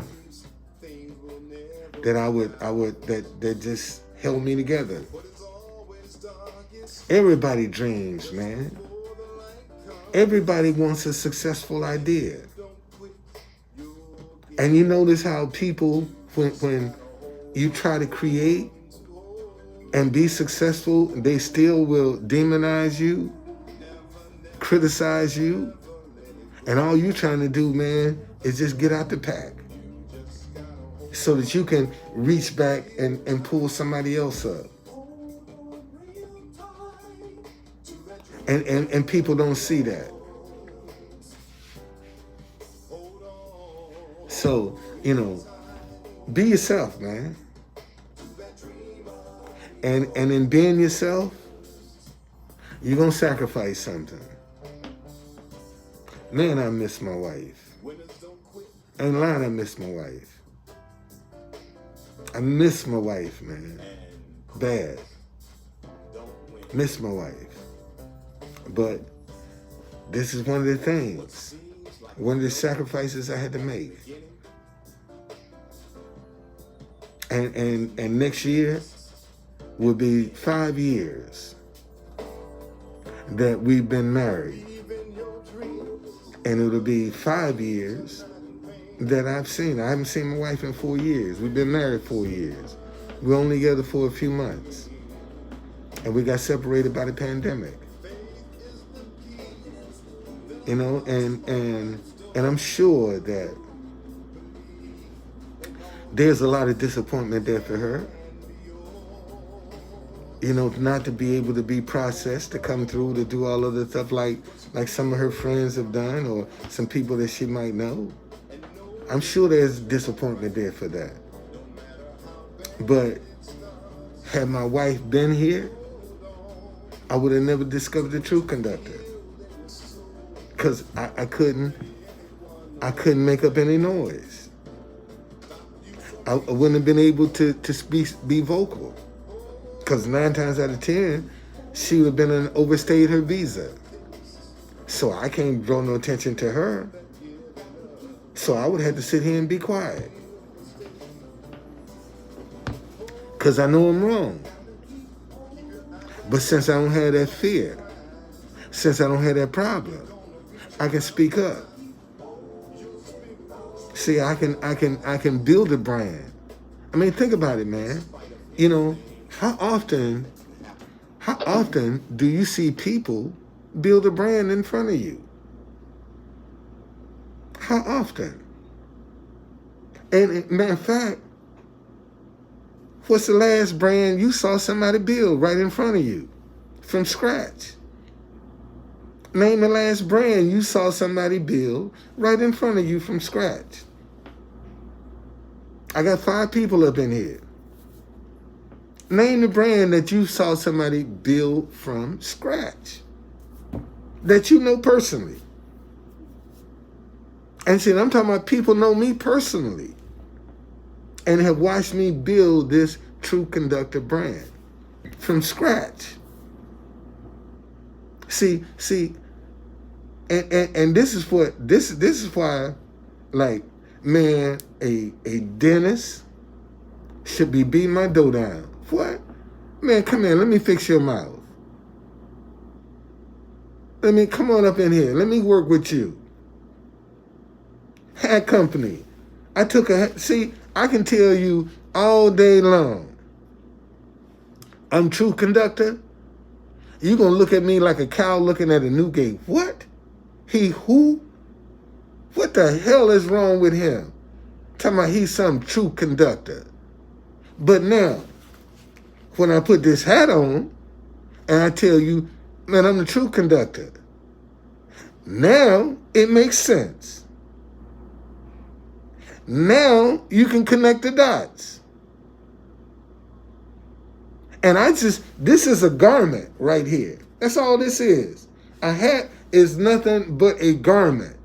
S1: that that just held me together. Everybody dreams, man. Everybody wants a successful idea. And you notice how people, when you try to create and be successful, they still will demonize you, criticize you, and all you're trying to do, man, is just get out the pack so that you can reach back and pull somebody else up. And people don't see that. So, be yourself, man. And in being yourself, you're going to sacrifice something. Man, I miss my wife. Ain't lying, I miss my wife. I miss my wife, man. Bad. Miss my wife. But this is one of the things, one of the sacrifices I had to make. And next year will be 5 years that we've been married. And it'll be 5 years that I haven't seen my wife in 4 years. We've been married 4 years. We're only together for a few months. And we got separated by the pandemic. And I'm sure that there's a lot of disappointment there for her. Not to be able to be processed, to come through, to do all of the stuff like some of her friends have done, or some people that she might know. I'm sure there's disappointment there for that. But had my wife been here, I would have never discovered the truth conductor. Because I couldn't make up any noise. I wouldn't have been able to be vocal. Because 9 times out of 10, she would have been overstayed her visa. So I can't draw no attention to her. So I would have to sit here and be quiet. Because I know I'm wrong. But since I don't have that fear, since I don't have that problem, I can speak up. See, I can build a brand. I mean, think about it, man. How often do you see people build a brand in front of you? How often? And matter of fact, what's the last brand you saw somebody build right in front of you from scratch? Name the last brand you saw somebody build right in front of you from scratch. I got 5 people up in here. Name the brand that you saw somebody build from scratch that you know personally. And see, I'm talking about people know me personally and have watched me build this Truth Conductor brand from scratch. See, and this is what this is why, like, man, a dentist should be beating my dough down. What? Man, come here, let me fix your mouth. Come on up in here. Let me work with you. hat company. I took a, see, I can tell you all day long, I'm True Conductor. You're going to look at me like a cow looking at a new gate. What? He who? What the hell is wrong with him? Talking about he's some true conductor. But now, when I put this hat on, and I tell you, man, I'm the true conductor. Now, it makes sense. Now, you can connect the dots. And this is a garment right here. That's all this is. A hat is nothing but a garment.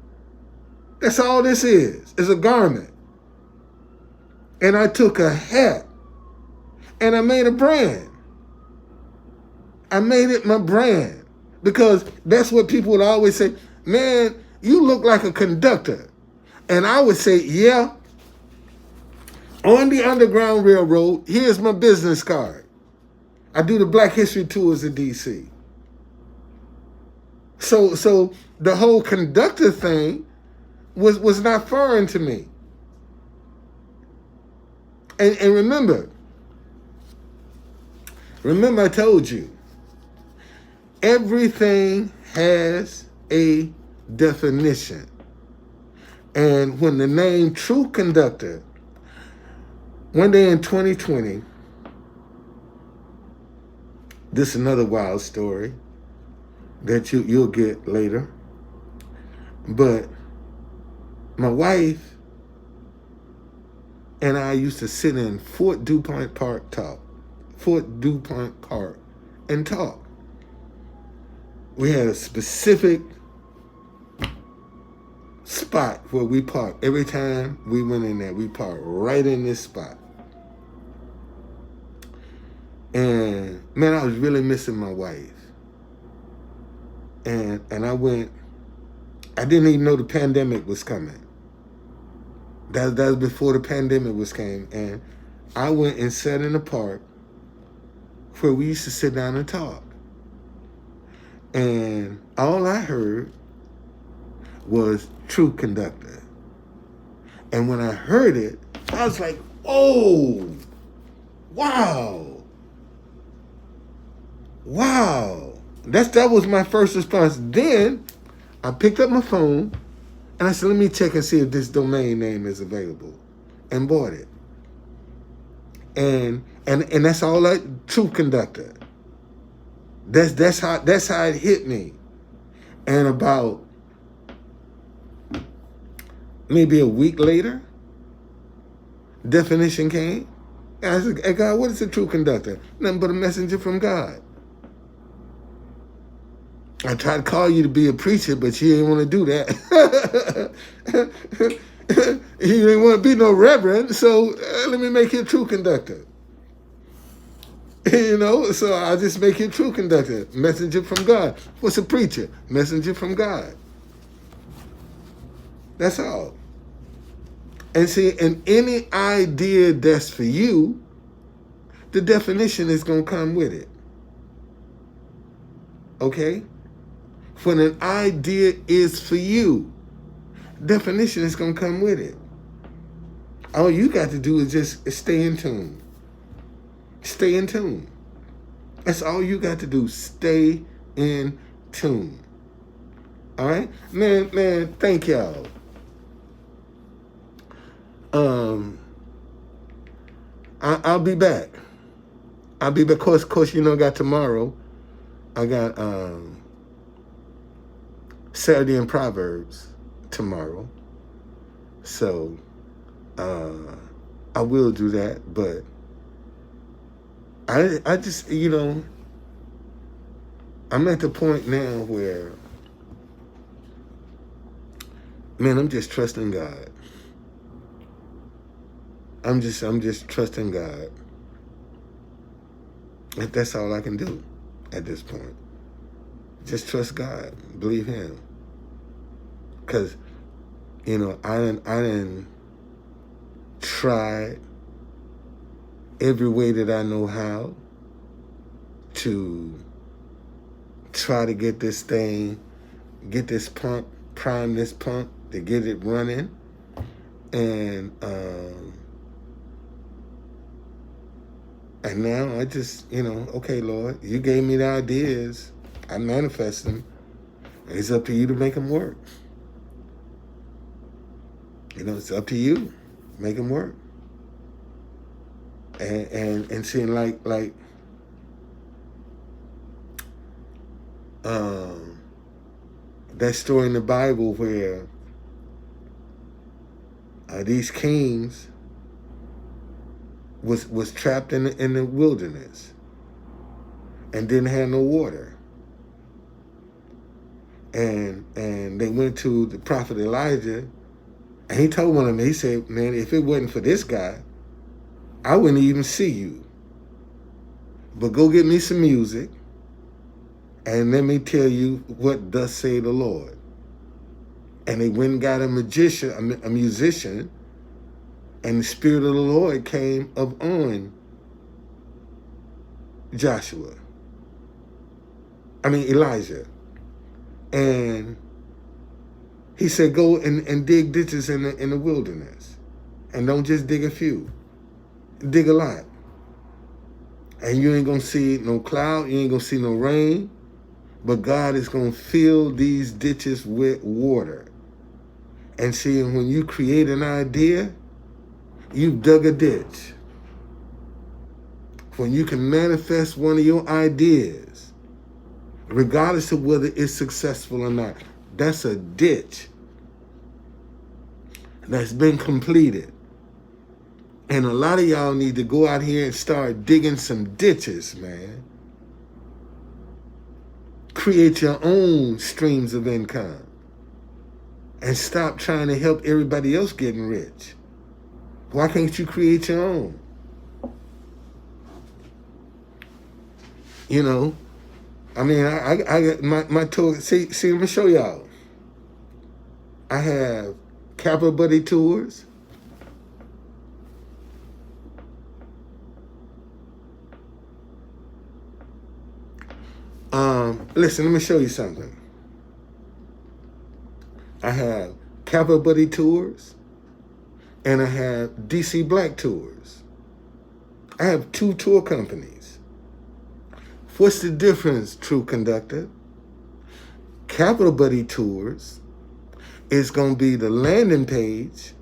S1: That's all this is a garment. And I took a hat and I made a brand. I made it my brand because that's what people would always say, man, you look like a conductor. And I would say, yeah, on the Underground Railroad, here's my business card. I do the Black History Tours in D.C. So the whole conductor thing was not foreign to me. And remember I told you, everything has a definition. And when the name True Conductor, one day in 2020, this is another wild story that you'll get later. But my wife and I used to sit in Fort DuPont Park and talk. We had a specific spot where we parked. Every time we went in there, we parked right in this spot. And man, I was really missing my wife. And I didn't even know the pandemic was coming. That was before the pandemic came. And I went and sat in the park where we used to sit down and talk. And all I heard was True Conductor. And when I heard it, I was like, oh, wow. That was my first response. Then I picked up my phone and I said, let me check and see if this domain name is available, and bought it. And that's all True Conductor. That's how it hit me. And about maybe a week later, definition came. And I said, hey God, what is a true conductor? Nothing but a messenger from God. I tried to call you to be a preacher, but you didn't want to do that. You didn't want to be no reverend, so let me make you a true conductor. So I just make you a true conductor, messenger from God. What's a preacher? Messenger from God. That's all. And see, and any idea that's for you, the definition is going to come with it. Okay? When an idea is for you, definition is going to come with it. All you got to do is just stay in tune. Stay in tune. That's all you got to do. Stay in tune. All right? Man, thank y'all. I'll be back. Of course, got tomorrow. I got Saturday in Proverbs tomorrow. So I will do that, but I just, I'm at the point now where, man, I'm just trusting God. I'm just trusting God. That's all I can do at this point. Just trust God. Believe Him. Because, I didn't try every way that I know how to try to get this pump, prime this pump, to get it running. and now I just, okay, Lord, you gave me the ideas. I manifest them. It's up to you to make them work. It's up to you. Make them work. And seeing like that story in the Bible where these kings was trapped in the wilderness and didn't have no water. And they went to the prophet Elijah, and he told one of them, he said, man, if it wasn't for this guy, I wouldn't even see you. But go get me some music, and let me tell you what thus say the Lord. And they went and got a musician, and the Spirit of the Lord came upon Elijah. And he said, go and dig ditches in the wilderness. And don't just dig a few. Dig a lot. And you ain't going to see no cloud. You ain't going to see no rain. But God is going to fill these ditches with water. And see, when you create an idea, you've dug a ditch. When you can manifest one of your ideas, regardless of whether it's successful or not, that's a ditch that's been completed. And a lot of y'all need to go out here and start digging some ditches, man. Create your own streams of income. And stop trying to help everybody else getting rich. Why can't you create your own? I got my tour. See, let me show y'all. I have Capital Buddy Tours. Listen, let me show you something. I have Capital Buddy Tours, and I have DC Black Tours. I have 2 tour companies. What's the difference, Truth Conductor? Capital Buddy Tours is going to be the landing page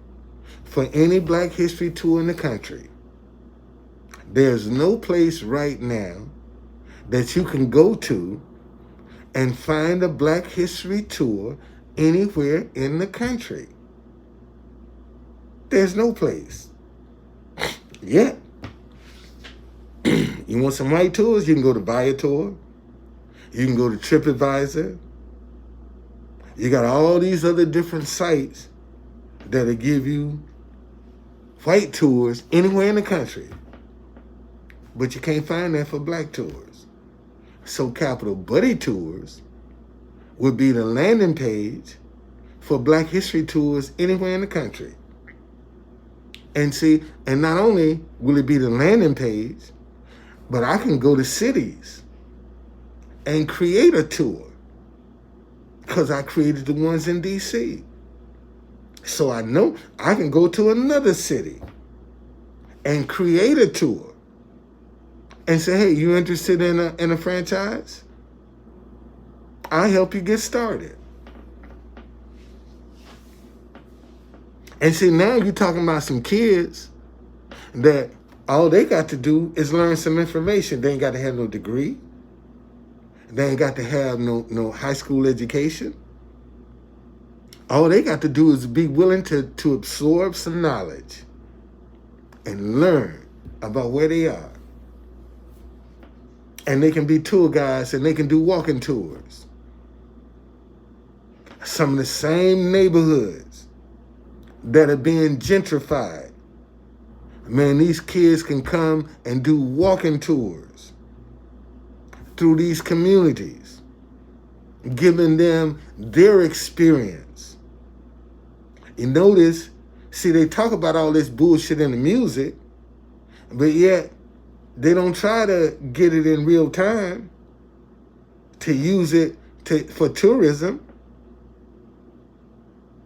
S1: for any Black History tour in the country. There's no place right now that you can go to and find a Black History tour anywhere in the country. There's no place. Yet. You want some white tours? You can go to Viator. You can go to TripAdvisor. You got all these other different sites that'll give you white tours anywhere in the country. But you can't find that for Black tours. So Capital Buddy Tours would be the landing page for Black History tours anywhere in the country. And see, and not only will it be the landing page, but I can go to cities and create a tour because I created the ones in DC. So I know I can go to another city and create a tour and say, hey, you interested in a franchise? I'll help you get started. And see, now you're talking about some kids that all they got to do is learn some information. They ain't got to have no degree. They ain't got to have no high school education. All they got to do is be willing to absorb some knowledge and learn about where they are. And they can be tour guides and they can do walking tours. Some of the same neighborhoods that are being gentrified. Man, these kids can come and do walking tours through these communities, giving them their experience. You notice, see, they talk about all this bullshit in the music, but yet they don't try to get it in real time to use it for tourism.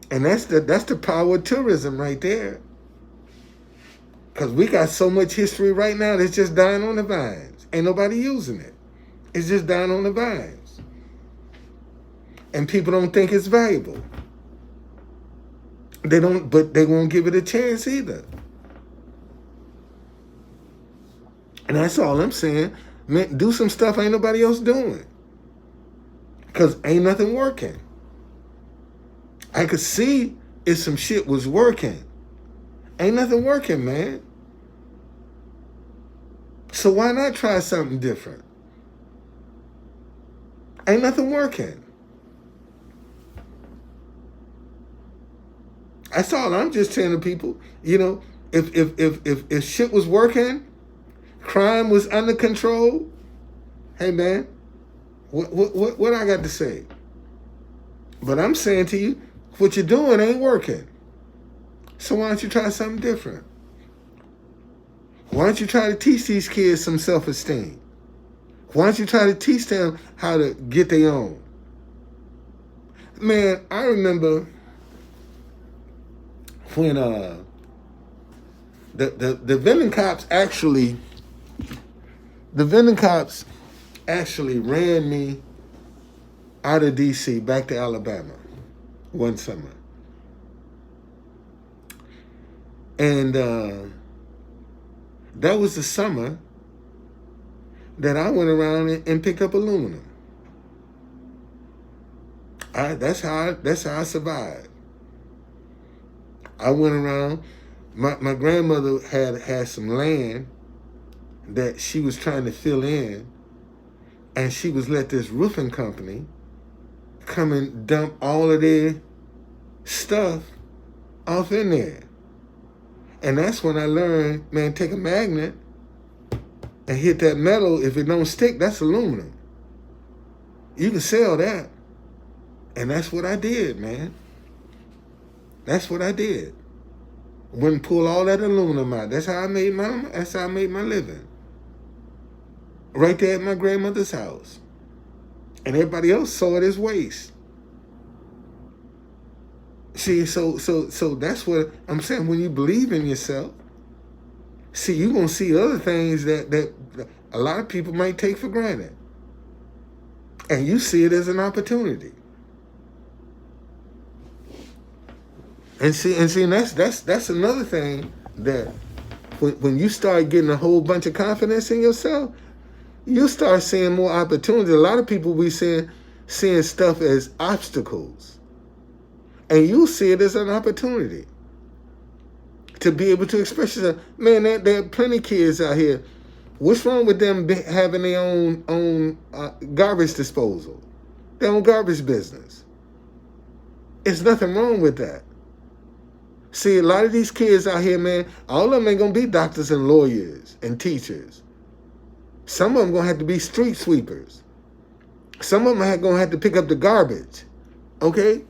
S1: And that's the power of tourism right there. Because we got so much history right now that's just dying on the vines. Ain't nobody using it. It's just dying on the vines. And people don't think it's valuable. They don't, but they won't give it a chance either. And that's all I'm saying. Man, do some stuff ain't nobody else doing. Because ain't nothing working. I could see if some shit was working. Ain't nothing working, man. So why not try something different? Ain't nothing working. That's all I'm just telling the people. You know, if shit was working, crime was under control, hey man, what I got to say? But I'm saying to you, what you're doing ain't working. So why don't you try something different? Why don't you try to teach these kids some self-esteem? Why don't you try to teach them how to get their own? Man, I remember when the vending cops actually ran me out of DC back to Alabama one summer. And that was the summer that I went around and picked up aluminum. That's how I survived. I went around. My grandmother had some land that she was trying to fill in, and she was let this roofing company come and dump all of their stuff off in there. And that's when I learned, man, take a magnet and hit that metal. If it don't stick, that's aluminum. You can sell that. And that's what I did, man. That's what I did. Went and pull all that aluminum out. That's how I made my living. Right there at my grandmother's house. And everybody else saw it as waste. See, so that's what I'm saying. When you believe in yourself, see, you're going to see other things that a lot of people might take for granted. And you see it as an opportunity. And that's another thing, that when you start getting a whole bunch of confidence in yourself, you start seeing more opportunities. A lot of people be seeing stuff as obstacles. And you see it as an opportunity to be able to express yourself. Man, there are plenty of kids out here. What's wrong with them having their own garbage disposal, their own garbage business? There's nothing wrong with that. See, a lot of these kids out here, man, all of them ain't going to be doctors and lawyers and teachers. Some of them going to have to be street sweepers. Some of them are going to have to pick up the garbage. Okay?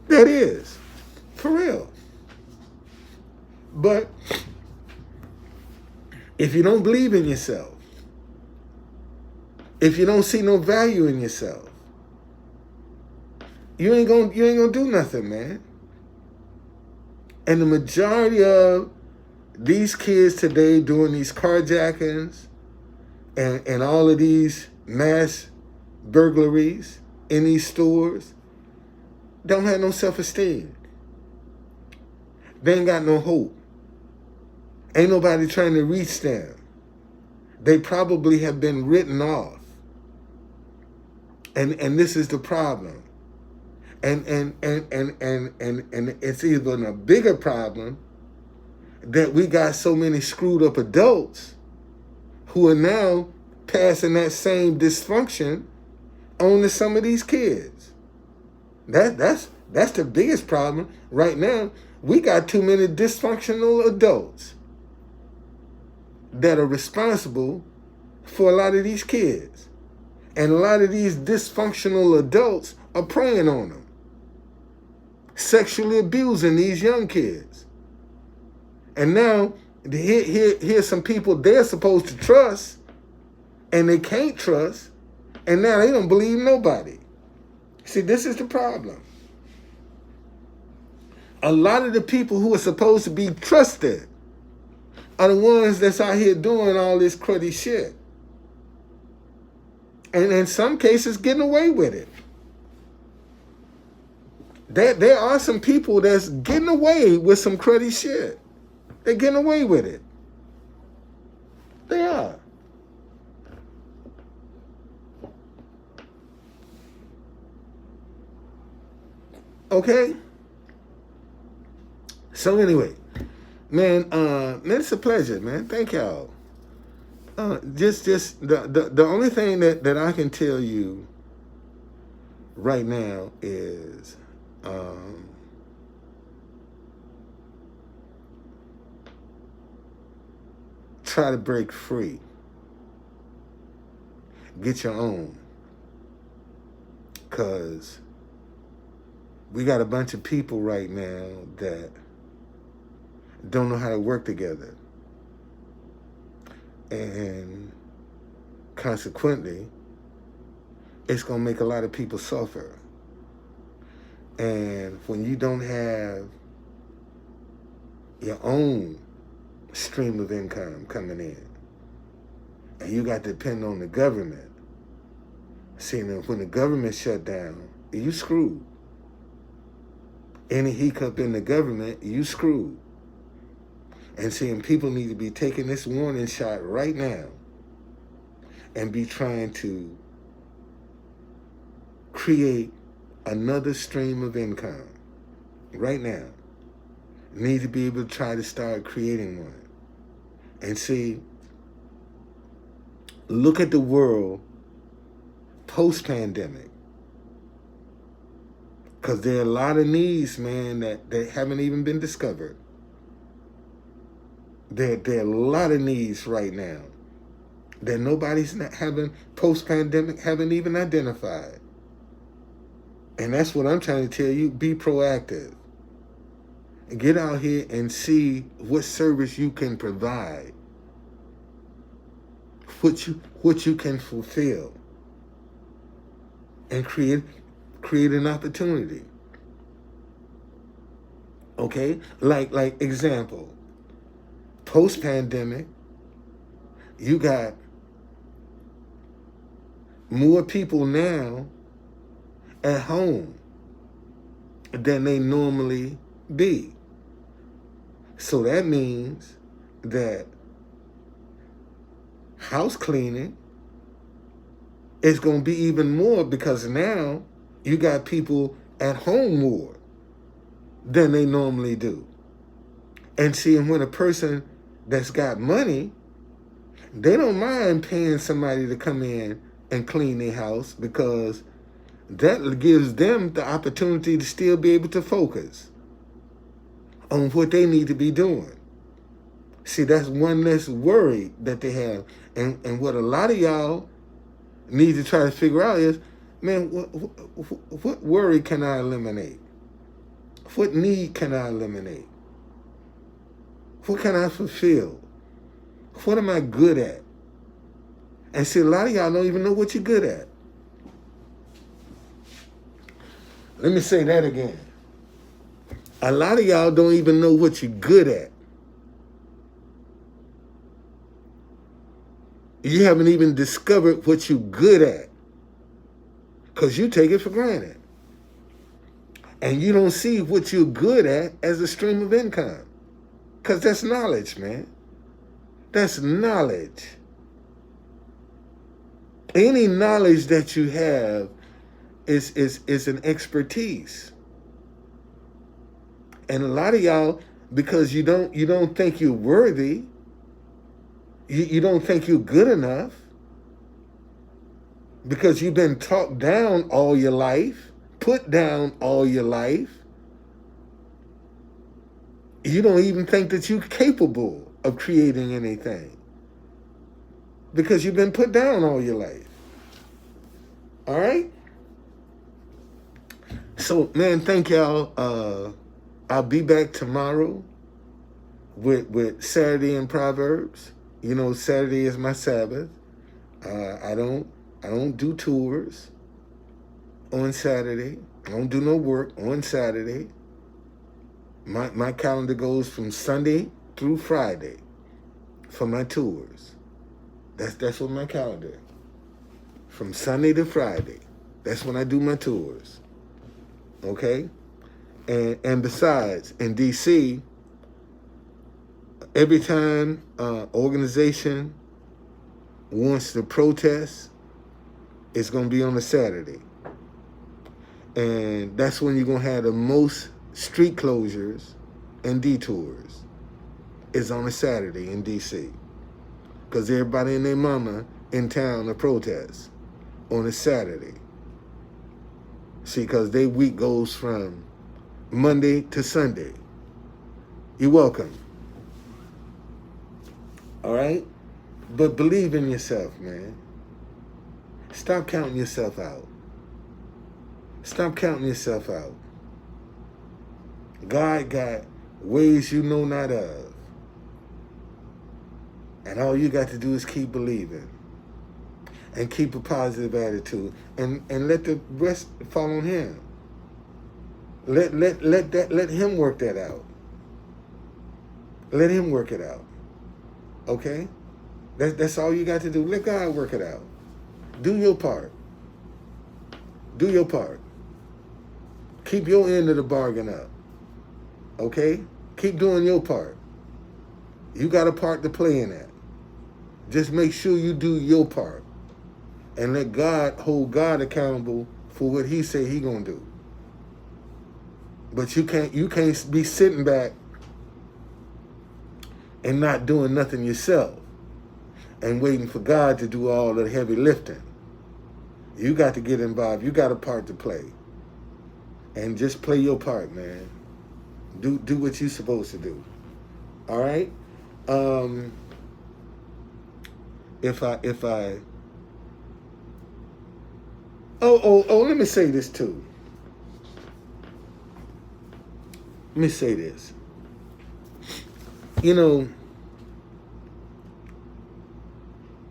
S1: That is. For real. But if you don't believe in yourself, if you don't see no value in yourself, you ain't gonna do nothing, man. And the majority of these kids today doing these carjackings and all of these mass burglaries in these stores don't have no self-esteem. They ain't got no hope. Ain't nobody trying to reach them. They probably have been written off. And this is the problem. And it's even a bigger problem that we got so many screwed up adults who are now passing that same dysfunction on to some of these kids. That's the biggest problem right now. We got too many dysfunctional adults that are responsible for a lot of these kids. And a lot of these dysfunctional adults are preying on them, sexually abusing these young kids. And now, here's some people they're supposed to trust, and they can't trust And now they don't believe nobody. See, this is the problem. A lot of the people who are supposed to be trusted are the ones that's out here doing all this cruddy shit. And in some cases, getting away with it. There are some people that's getting away with some cruddy shit. They're getting away with it. They are. Okay? So anyway, man, it's a pleasure, man. Thank y'all. Just the only thing that I can tell you right now is try to break free. Get your own. Because we got a bunch of people right now that don't know how to work together. And consequently, it's going to make a lot of people suffer. And when you don't have your own stream of income coming in, and you got to depend on the government, see, when the government shut down, you screwed. Any hiccup in the government, you screwed. And seeing people need to be taking this warning shot right now and be trying to create another stream of income right now. Need to be able to try to start creating one. And see, look at the world post-pandemic. Because there are a lot of needs, man, that haven't even been discovered. There are a lot of needs right now that nobody's not having, post-pandemic, haven't even identified. And that's what I'm trying to tell you. Be proactive. Get out here and see what service you can provide. What you can fulfill. And create an opportunity. Okay? Like example. Post-pandemic, you got more people now at home than they normally be. So that means that house cleaning is going to be even more, because now you got people at home more than they normally do. And seeing when a person that's got money, they don't mind paying somebody to come in and clean their house, because that gives them the opportunity to still be able to focus on what they need to be doing. See, that's one less worry that they have. And what a lot of y'all need to try to figure out is, man, what worry can I eliminate? What need can I eliminate? What can I fulfill? What am I good at? And see, a lot of y'all don't even know what you're good at. Let me say that again. A lot of y'all don't even know what you're good at. You haven't even discovered what you're good at, because you take it for granted. And you don't see what you're good at as a stream of income. Because that's knowledge, man. That's knowledge. Any knowledge that you have is an expertise. And a lot of y'all, because you don't think you're worthy, you don't think you're good enough, because you've been talked down all your life, put down all your life. You don't even think that you're capable of creating anything, because you've been put down all your life. All right? So, man, thank y'all. I'll be back tomorrow with Saturday in Proverbs. You know, Saturday is my Sabbath. I don't I don't do tours on Saturday. I don't do no work on Saturday. My calendar goes from Sunday through Friday for my tours. That's what my calendar. From Sunday to Friday. That's when I do my tours. Okay? And besides, in DC, every time organization wants to protest, it's going to be on a Saturday. And that's when you're going to have the most street closures and detours. It's on a Saturday in DC. Because everybody and their mama in town to protest on a Saturday. See, because their week goes from Monday to Sunday. You're welcome. All right? But believe in yourself, man. Stop counting yourself out. Stop counting yourself out. God got ways you know not of. And all you got to do is keep believing. And keep a positive attitude. And let the rest fall on him. Let him work that out. Let him work it out. Okay? That's all you got to do. Let God work it out. Do your part. Do your part. Keep your end of the bargain up. Okay? Keep doing your part. You got a part to play in that. Just make sure you do your part. And let God hold God accountable for what he say he gonna do. But you can't be sitting back and not doing nothing yourself and waiting for God to do all the heavy lifting. You got to get involved. You got a part to play. And just play your part, man. Do what you're supposed to do. All right? Let me say this too. Let me say this. You know,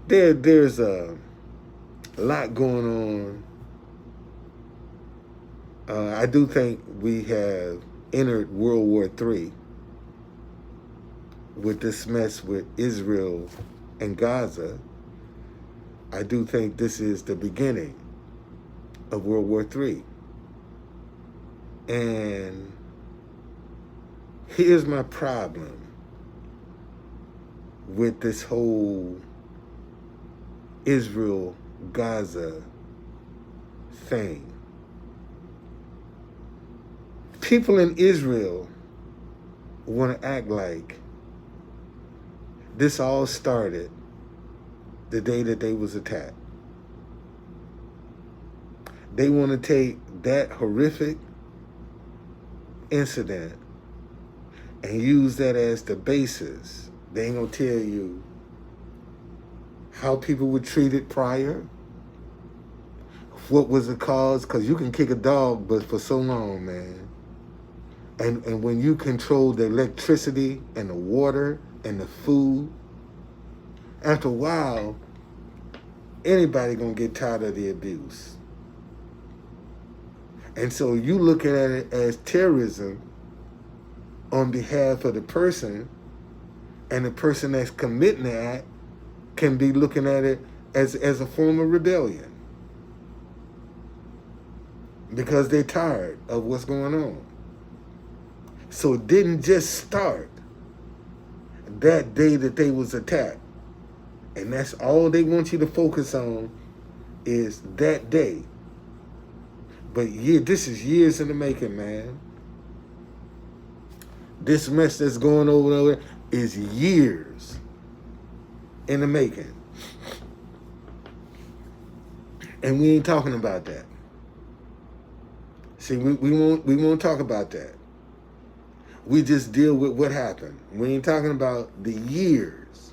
S1: there's a lot going on. I do think we have entered World War III with this mess with Israel and Gaza. I do think this is the beginning of World War III. And here's my problem with this whole Israel-Gaza thing. People in Israel want to act like this all started the day that they was attacked. They want to take that horrific incident and use that as the basis. They ain't gonna tell you how people were treated prior, what was the cause, because you can kick a dog, but for so long, man. And when you control the electricity and the water and the food, after a while, anybody gonna get tired of the abuse. And so you look at it as terrorism on behalf of the person, and the person that's committing the act can be looking at it as a form of rebellion. Because they're tired of what's going on. So it didn't just start that day that they was attacked. And that's all they want you to focus on is that day. But this is years in the making, man. This mess that's going over there is years in the making. And we ain't talking about that. See, we won't talk about that. We just deal with what happened. We ain't talking about the years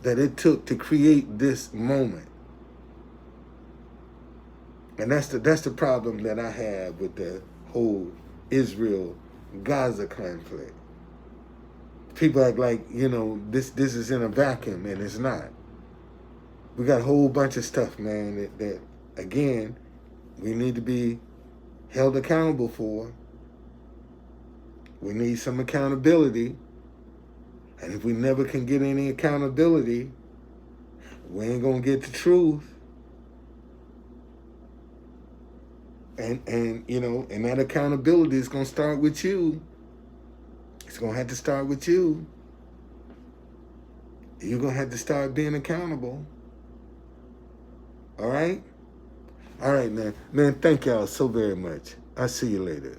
S1: that it took to create this moment. And that's the problem that I have with the whole Israel-Gaza conflict. People act like, this is in a vacuum, and it's not. We got a whole bunch of stuff, man, that again, we need to be held accountable for. We need some accountability. And if we never can get any accountability, we ain't gonna get the truth. And you know, and that accountability is gonna start with you. It's gonna have to start with you. You're gonna have to start being accountable. All right? All right, man. Man, thank y'all so very much. I'll see you later.